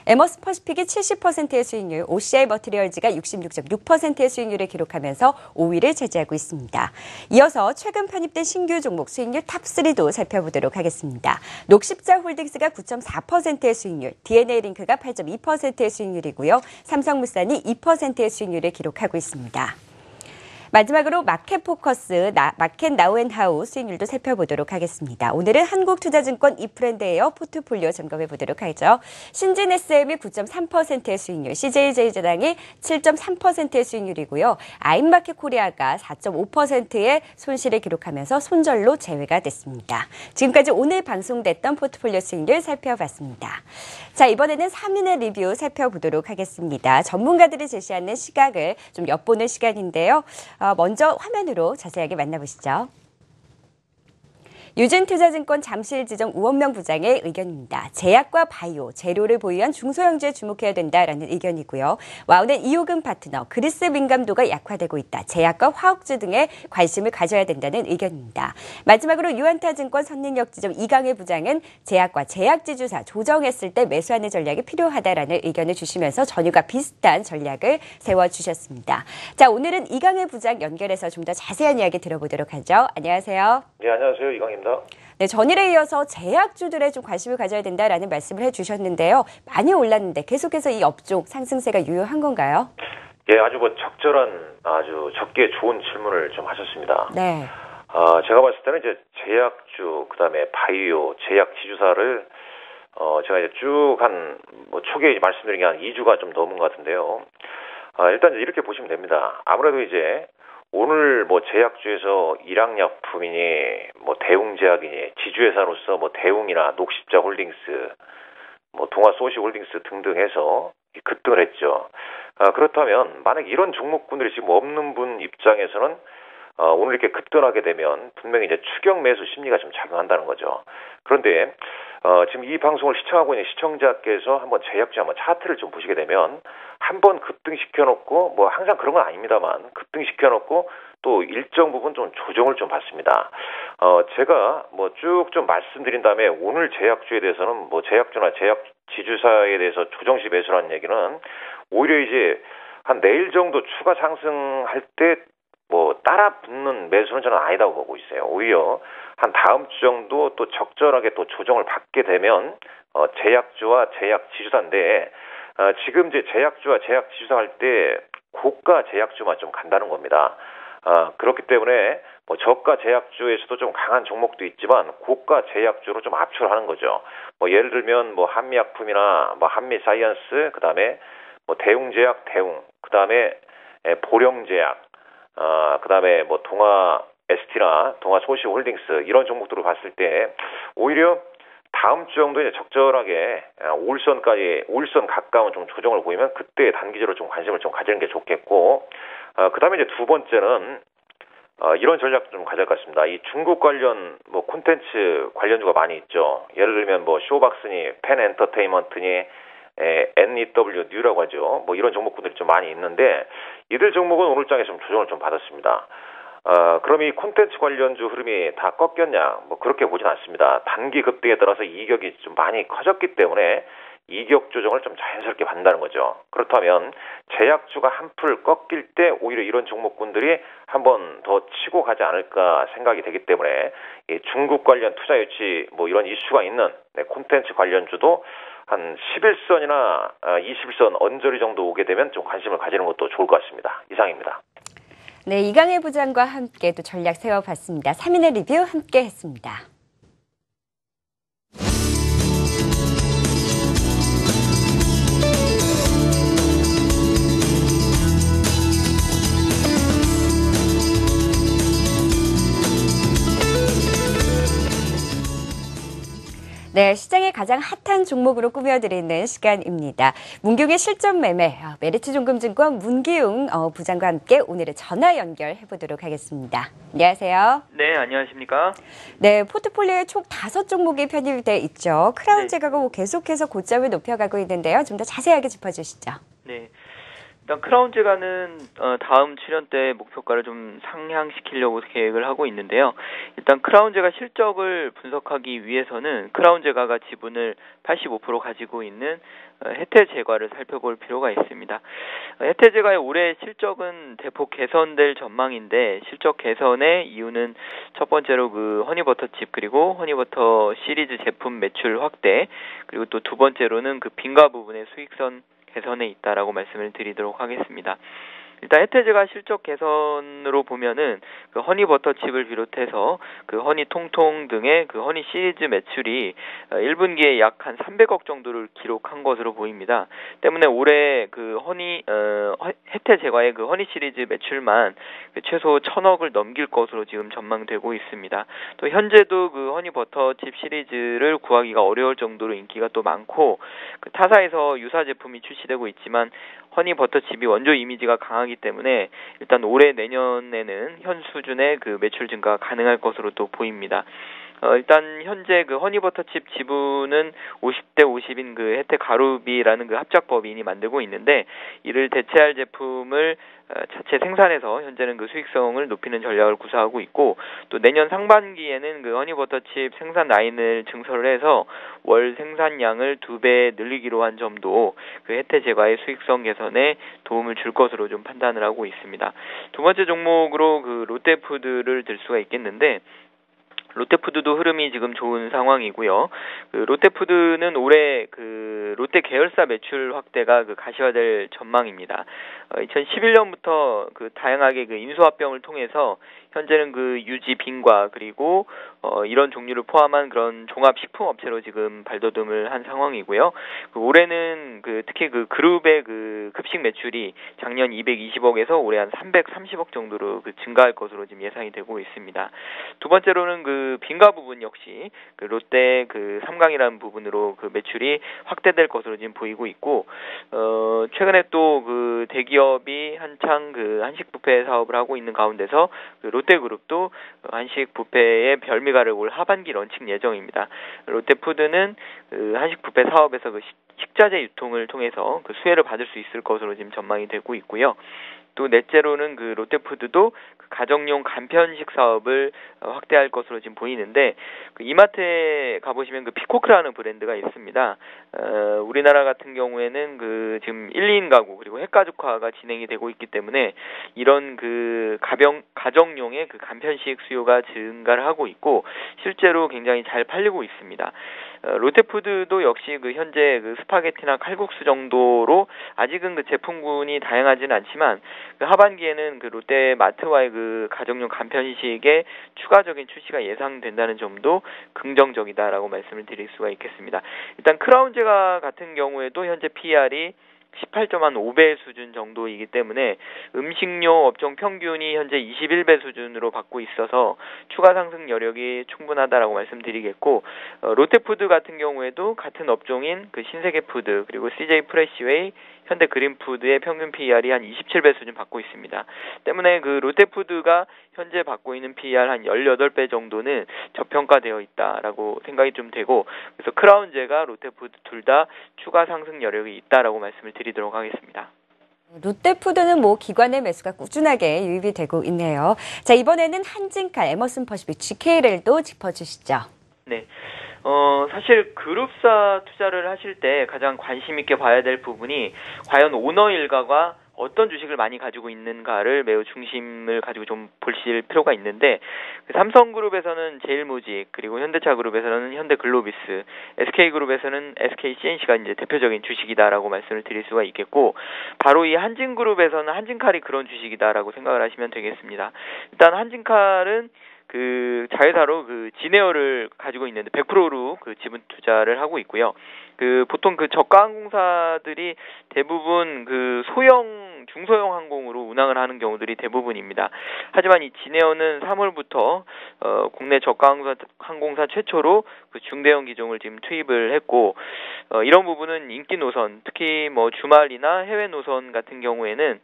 에머스 퍼시픽이 70%의 수익률, OCI 머티리얼즈가 66.6%의 수익률을 기록하면서 5위를 차지하고 있습니다. 이어서 최근 편입된 신규 종목 수익률 탑3도 살펴보도록 하겠습니다. 녹십자 홀딩스가 9.4%의 수익률, DNA링크가 8.2%의 수익률이고요. 삼성물산이 2%의 수익률을 기록하고 있습니다. 마지막으로 마켓포커스, 마켓나우앤하우 수익률도 살펴보도록 하겠습니다. 오늘은 한국투자증권 이프랜드에어 포트폴리오 점검해보도록 하죠. 신진SM이 9.3%의 수익률, CJ제일제당이 7.3%의 수익률이고요. 아임마켓코리아가 4.5%의 손실을 기록하면서 손절로 제외가 됐습니다. 지금까지 오늘 방송됐던 포트폴리오 수익률 살펴봤습니다. 자, 이번에는 3인의 리뷰 살펴보도록 하겠습니다. 전문가들이 제시하는 시각을 좀 엿보는 시간인데요. 먼저 화면으로 자세하게 만나보시죠. 유진투자증권 잠실지점 우원명 부장의 의견입니다. 제약과 바이오, 재료를 보유한 중소형주에 주목해야 된다라는 의견이고요. 와우는 이호금 파트너, 그리스 민감도가 약화되고 있다. 제약과 화학주 등에 관심을 가져야 된다는 의견입니다. 마지막으로 유한타증권 선능력지점 이강혜 부장은 제약과 제약지주사 조정했을 때 매수하는 전략이 필요하다라는 의견을 주시면서 전유가 비슷한 전략을 세워주셨습니다. 자, 오늘은 이강혜 부장 연결해서 좀 더 자세한 이야기 들어보도록 하죠. 안녕하세요. 네, 안녕하세요. 이강혜입니다. 네, 전일에 이어서 제약주들에 좀 관심을 가져야 된다라는 말씀을 해주셨는데요. 많이 올랐는데 계속해서 이 업종 상승세가 유효한 건가요? 예, 아주 적절한 아주 적기에 좋은 질문을 좀 하셨습니다. 네. 제가 봤을 때는 이제 제약주, 그다음에 바이오, 제약 지주사를 제가 이제 쭉 초기에 말씀드린 게 한 2주가 좀 넘은 것 같은데요. 일단 이렇게 보시면 됩니다. 아무래도 이제 오늘 뭐 제약주에서 일양약품이니 뭐 대웅제약이니 지주회사로서 뭐 대웅이나 녹십자 홀딩스, 뭐 동아소시홀딩스 등등 해서 급등을 했죠. 그렇다면 만약 이런 종목군들이 지금 없는 분 입장에서는 오늘 이렇게 급등하게 되면 분명히 이제 추격 매수 심리가 좀 작용한다는 거죠. 그런데 지금 이 방송을 시청하고 있는 시청자께서 한번 제약주 한번 차트를 좀 보시게 되면 한번 급등시켜놓고 뭐 항상 그런 건 아닙니다만 급등시켜놓고 또 일정 부분 좀 조정을 좀 받습니다. 제가 뭐 쭉 좀 말씀드린 다음에 오늘 제약주에 대해서는 뭐 제약주나 제약 지주사에 대해서 조정시 매수라는 얘기는 오히려 이제 한 내일 정도 추가 상승할 때 뭐 따라 붙는 매수는 저는 아니다고 보고 있어요. 오히려 한 다음 주 정도 또 적절하게 또 조정을 받게 되면 제약주와 제약 지주사인데 지금 이제 제약주와 제약 지주사 할 때 고가 제약주만 좀 간다는 겁니다. 그렇기 때문에 뭐 저가 제약주에서도 좀 강한 종목도 있지만 고가 제약주로 좀 압축을 하는 거죠. 뭐 예를 들면 뭐 한미약품이나 뭐 한미사이언스, 그다음에 뭐 대웅제약, 그다음에 보령제약, 그다음에 뭐 동아 ST나 동아 소시홀딩스 이런 종목들을 봤을 때 오히려 다음 주 정도 이제 적절하게 올선 가까운 좀 조정을 보이면 그때 단기적으로 좀 관심을 좀 가지는 게 좋겠고, 그다음에 이제 두 번째는 이런 전략도 좀 가져갈 것 같습니다. 이 중국 관련 뭐 콘텐츠 관련주가 많이 있죠. 예를 들면 뭐 쇼박스니 펜 엔터테인먼트니 NEW 뉴라고 하죠. 뭐 이런 종목군들이 좀 많이 있는데 이들 종목은 오늘장에 좀 조정을 좀 받았습니다. 그럼 이 콘텐츠 관련주 흐름이 다 꺾였냐? 뭐 그렇게 보진 않습니다. 단기 급등에 따라서 이격이 좀 많이 커졌기 때문에 이격 조정을 좀 자연스럽게 받는다는 거죠. 그렇다면 제약주가 한풀 꺾일 때 오히려 이런 종목군들이 한 번 더 치고 가지 않을까 생각이 되기 때문에 이 중국 관련 투자 유치 뭐 이런 이슈가 있는 콘텐츠 관련주도 한 11선이나 21선 언저리 정도 오게 되면 좀 관심을 가지는 것도 좋을 것 같습니다. 이상입니다. 네, 이강일 부장과 함께 또 전략 세워봤습니다. 3인의 리뷰 함께 했습니다. 네, 시장의 가장 핫한 종목으로 꾸며드리는 시간입니다. 문경의 실전 매매, 메리츠종금증권 문기웅 부장과 함께 오늘의 전화 연결해보도록 하겠습니다. 안녕하세요. 네, 안녕하십니까. 네, 포트폴리오에 총 5종목이 편입돼 있죠. 크라운 제과가 계속해서 고점을 높여가고 있는데요. 좀 더 자세하게 짚어주시죠. 네. 일단 크라운 제과는 다음 출연 때 목표가를 좀 상향시키려고 계획을 하고 있는데요. 일단 크라운 제과 실적을 분석하기 위해서는 크라운 제과가 지분을 85% 가지고 있는 혜태제과를 살펴볼 필요가 있습니다. 혜태제과의 올해 실적은 대폭 개선될 전망인데 실적 개선의 이유는 첫 번째로 그 허니버터칩 그리고 허니버터 시리즈 제품 매출 확대, 그리고 또 두 번째로는 그 빈과 부분의 수익선 개선에 있다라고 말씀을 드리도록 하겠습니다. 일단 혜태제과 실적 개선으로 보면은 그 허니버터칩을 비롯해서 그 허니 통통 등의 그 허니 시리즈 매출이 1분기에 약 한 300억 정도를 기록한 것으로 보입니다. 때문에 올해 그 혜태제과의 그 허니 시리즈 매출만 최소 1,000억을 넘길 것으로 지금 전망되고 있습니다. 또 현재도 그 허니버터칩 시리즈를 구하기가 어려울 정도로 인기가 또 많고 그 타사에서 유사 제품이 출시되고 있지만 허니버터칩이 원조 이미지가 강하기 때문에 일단 올해 내년에는 현 수준의 그 매출 증가가 가능할 것으로 또 보입니다. 일단 현재 그 허니버터칩 지분은 50대 50인 그 혜태 가루비라는 그 합작법인이 만들고 있는데 이를 대체할 제품을 자체 생산해서 현재는 그 수익성을 높이는 전략을 구사하고 있고, 또 내년 상반기에는 그 허니버터칩 생산 라인을 증설을 해서 월 생산량을 2배 늘리기로 한 점도 그 혜태 제과의 수익성 개선에 도움을 줄 것으로 좀 판단을 하고 있습니다. 두 번째 종목으로 그 롯데푸드를 들 수가 있겠는데, 롯데푸드도 흐름이 지금 좋은 상황이고요. 그 롯데푸드는 올해 그 롯데 계열사 매출 확대가 그 가시화될 전망입니다. 2011년부터 그 다양하게 그 인수합병을 통해서 현재는 그 유지 빈과 그리고 이런 종류를 포함한 그런 종합 식품 업체로 지금 발돋움을 한 상황이고요. 올해는 특히 그룹의 급식 매출이 작년 220억에서 올해 한 330억 정도로 증가할 것으로 지금 예상이 되고 있습니다. 두 번째로는 빈과 부분 역시 롯데 삼강이라는 부분으로 매출이 확대될 것으로 지금 보이고 있고, 최근에 또 대기업이 한창 한식 뷔페 사업을 하고 있는 가운데서 롯데그룹도 한식 뷔페의 별미가를 올 하반기 런칭 예정입니다. 롯데푸드는 한식 뷔페 사업에서 식자재 유통을 통해서 수혜를 받을 수 있을 것으로 지금 전망이 되고 있고요. 또 넷째로는 롯데푸드도 가정용 간편식 사업을 확대할 것으로 지금 보이는데, 이마트에 가보시면 피코크라는 브랜드가 있습니다. 우리나라 같은 경우에는 지금 1, 2인 가구 그리고 핵가족화가 진행이 되고 있기 때문에 이런 가정용의 간편식 수요가 증가를 하고 있고 실제로 굉장히 잘 팔리고 있습니다. 롯데푸드도 역시 현재 스파게티나 칼국수 정도로 아직은 제품군이 다양하지는 않지만 하반기에는 롯데마트와의 가정용 간편식의 추가적인 출시가 예상된다는 점도 긍정적이다라고 말씀을 드릴 수가 있겠습니다. 일단 크라운제과 같은 경우에도 현재 PER이 18.5배 수준 정도이기 때문에 음식료 업종 평균이 현재 21배 수준으로 받고 있어서 추가 상승 여력이 충분하다라고 말씀드리겠고, 롯데푸드 같은 경우에도 같은 업종인 신세계푸드 그리고 CJ 프레시웨이, 현대 그린푸드의 평균 PER이 한 27배 수준 받고 있습니다. 때문에 롯데푸드가 현재 받고 있는 PER 한 18배 정도는 저평가되어 있다라고 생각이 좀 되고, 그래서 크라운제가 롯데푸드 둘 다 추가 상승 여력이 있다라고 말씀을 드리도록 하겠습니다. 롯데푸드는 기관의 매수가 꾸준하게 유입이 되고 있네요. 자, 이번에는 한진칼, 에머슨 퍼시픽, GKL도 짚어주시죠. 네. 사실 그룹사 투자를 하실 때 가장 관심 있게 봐야 될 부분이 과연 오너 일가가 어떤 주식을 많이 가지고 있는가를 매우 중심을 가지고 좀 보실 필요가 있는데, 삼성그룹에서는 제일모직, 그리고 현대차그룹에서는 현대글로비스, SK그룹에서는 SKCNC가 이제 대표적인 주식이다라고 말씀을 드릴 수가 있겠고, 바로 이 한진그룹에서는 한진칼이 그런 주식이다라고 생각을 하시면 되겠습니다. 일단 한진칼은 자회사로 진에어를 가지고 있는데 100%로 지분 투자를 하고 있고요. 보통 저가 항공사들이 대부분 중소형 항공으로 운항을 하는 경우들이 대부분입니다. 하지만 이 진에어는 3월부터 국내 저가 항공사 최초로 중대형 기종을 지금 투입을 했고, 이런 부분은 인기 노선, 특히 주말이나 해외 노선 같은 경우에는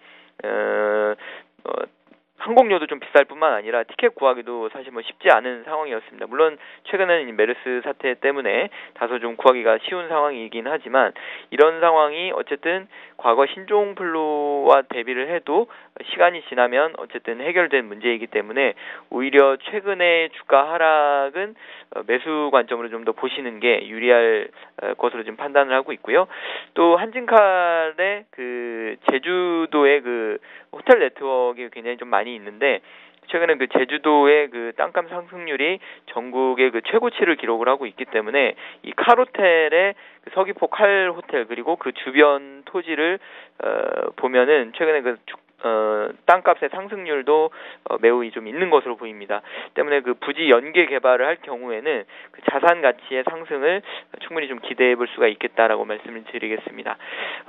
항공료도 좀 비쌀 뿐만 아니라 티켓 구하기도 사실 쉽지 않은 상황이었습니다. 물론 최근에는 메르스 사태 때문에 다소 좀 구하기가 쉬운 상황이긴 하지만, 이런 상황이 어쨌든 과거 신종플루와 대비를 해도 시간이 지나면 어쨌든 해결된 문제이기 때문에 오히려 최근의 주가 하락은 매수 관점으로 좀 더 보시는 게 유리할 것으로 지금 판단을 하고 있고요. 또 한진칼의 제주도의 호텔 네트워크가 굉장히 좀 많이 있는데, 최근에 제주도의 땅값 상승률이 전국의 최고치를 기록을 하고 있기 때문에 이 칼호텔의 서귀포 칼호텔 그리고 주변 토지를 보면은 최근에 땅값의 상승률도 매우 좀 있는 것으로 보입니다. 때문에 부지 연계 개발을 할 경우에는 자산 가치의 상승을 충분히 좀 기대해 볼 수가 있겠다라고 말씀을 드리겠습니다.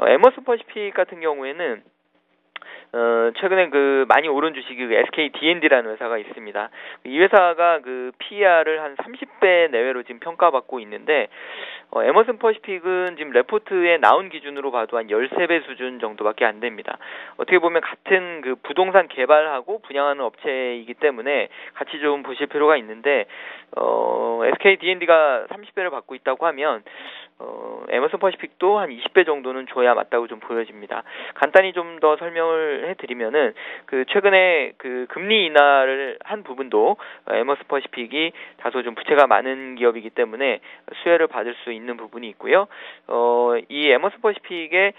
에머슨 퍼시픽 같은 경우에는 최근에 많이 오른 주식이 SKD&D라는 회사가 있습니다. 이 회사가 PER을 한 30배 내외로 지금 평가받고 있는데, 에머슨 퍼시픽은 지금 레포트에 나온 기준으로 봐도 한 13배 수준 정도밖에 안 됩니다. 어떻게 보면 같은 부동산 개발하고 분양하는 업체이기 때문에 같이 좀 보실 필요가 있는데, SKD&D가 30배를 받고 있다고 하면 에머슨 퍼시픽도 한 20배 정도는 줘야 맞다고 좀 보여집니다. 간단히 좀 더 설명을 해드리면은 최근에 금리 인하를 한 부분도 에머슨 퍼시픽이 다소 좀 부채가 많은 기업이기 때문에 수혜를 받을 수 있는 부분이 있고요. 이 에머슨 퍼시픽의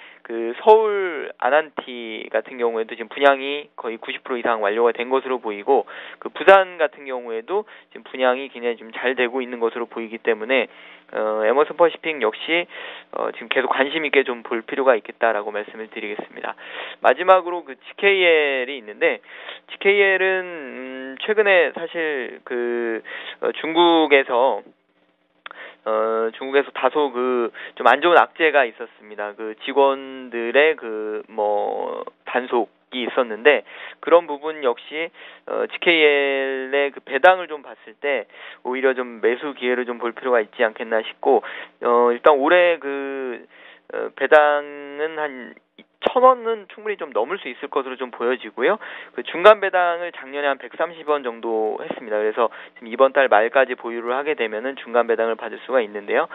서울 아난티 같은 경우에도 지금 분양이 거의 90% 이상 완료가 된 것으로 보이고, 부산 같은 경우에도 지금 분양이 굉장히 좀 잘 되고 있는 것으로 보이기 때문에 에머슨 퍼시픽 역시 지금 계속 관심 있게 좀 볼 필요가 있겠다라고 말씀을 드리겠습니다. 마지막으로 GKL이 있는데, GKL은 최근에 사실 중국에서 다소 좀 안 좋은 악재가 있었습니다. 직원들의 단속이 있었는데, 그런 부분 역시 GKL의 배당을 좀 봤을 때 오히려 좀 매수 기회를 좀 볼 필요가 있지 않겠나 싶고, 일단 올해 배당은 한 1,000원은 충분히 좀 넘을 수 있을 것으로 좀 보여지고요. 중간 배당을 작년에 한 130원 정도 했습니다. 그래서 지금 이번 달 말까지 보유를 하게 되면은 중간 배당을 받을 수가 있는데요.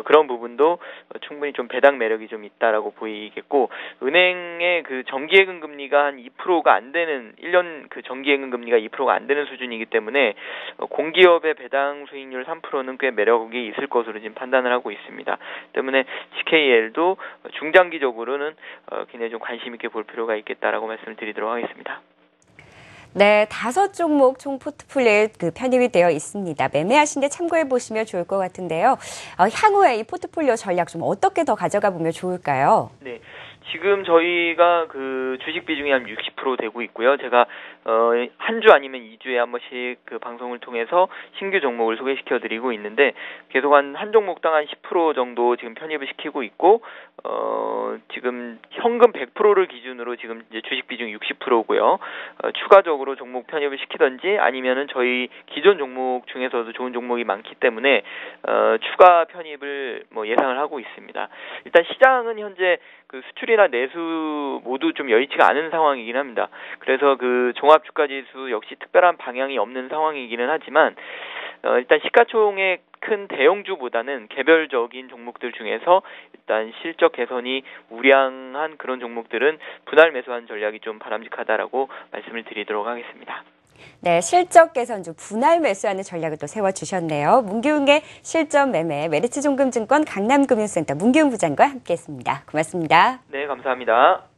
그런 부분도 충분히 좀 배당 매력이 좀 있다라고 보이겠고, 은행의 정기예금 금리가 한 2%가 안 되는 1년 정기예금 금리가 2%가 안 되는 수준이기 때문에 공기업의 배당 수익률 3%는 꽤 매력이 있을 것으로 지금 판단을 하고 있습니다. 때문에 GKL도 중장기적으로는 굉장히 좀 관심 있게 볼 필요가 있겠다라고 말씀을 드리도록 하겠습니다. 네, 5종목 총 포트폴리오에 편입이 되어 있습니다. 매매하신 데 참고해 보시면 좋을 것 같은데요. 향후에 이 포트폴리오 전략 좀 어떻게 더 가져가 보면 좋을까요? 네. 지금 저희가 주식 비중이 한 60% 되고 있고요. 제가 한 주 아니면 2주에 한 번씩 방송을 통해서 신규 종목을 소개시켜 드리고 있는데, 계속 한 종목당 한 10% 정도 지금 편입을 시키고 있고, 지금 현금 100%를 기준으로 지금 이제 주식 비중 60%고요. 추가적으로 종목 편입을 시키든지 아니면은 저희 기존 종목 중에서도 좋은 종목이 많기 때문에 추가 편입을 예상을 하고 있습니다. 일단 시장은 현재 수출이나 내수 모두 좀 여의치가 않은 상황이긴 합니다. 그래서 종합주가지수 역시 특별한 방향이 없는 상황이기는 하지만, 일단 시가총액 큰 대형주보다는 개별적인 종목들 중에서 일단 실적 개선이 우량한 그런 종목들은 분할 매수하는 전략이 좀 바람직하다라고 말씀을 드리도록 하겠습니다. 네, 실적 개선주 분할 매수하는 전략을 또 세워주셨네요. 문기웅의 실전 매매, 메리츠종금증권 강남금융센터 문기웅 부장과 함께했습니다. 고맙습니다. 네, 감사합니다.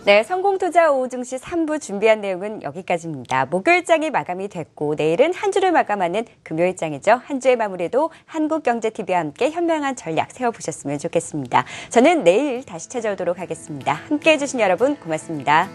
네, 성공투자 오후 증시 3부 준비한 내용은 여기까지입니다. 목요일장이 마감이 됐고 내일은 한 주를 마감하는 금요일장이죠. 한 주의 마무리도 한국경제TV와 함께 현명한 전략 세워보셨으면 좋겠습니다. 저는 내일 다시 찾아오도록 하겠습니다. 함께해 주신 여러분 고맙습니다.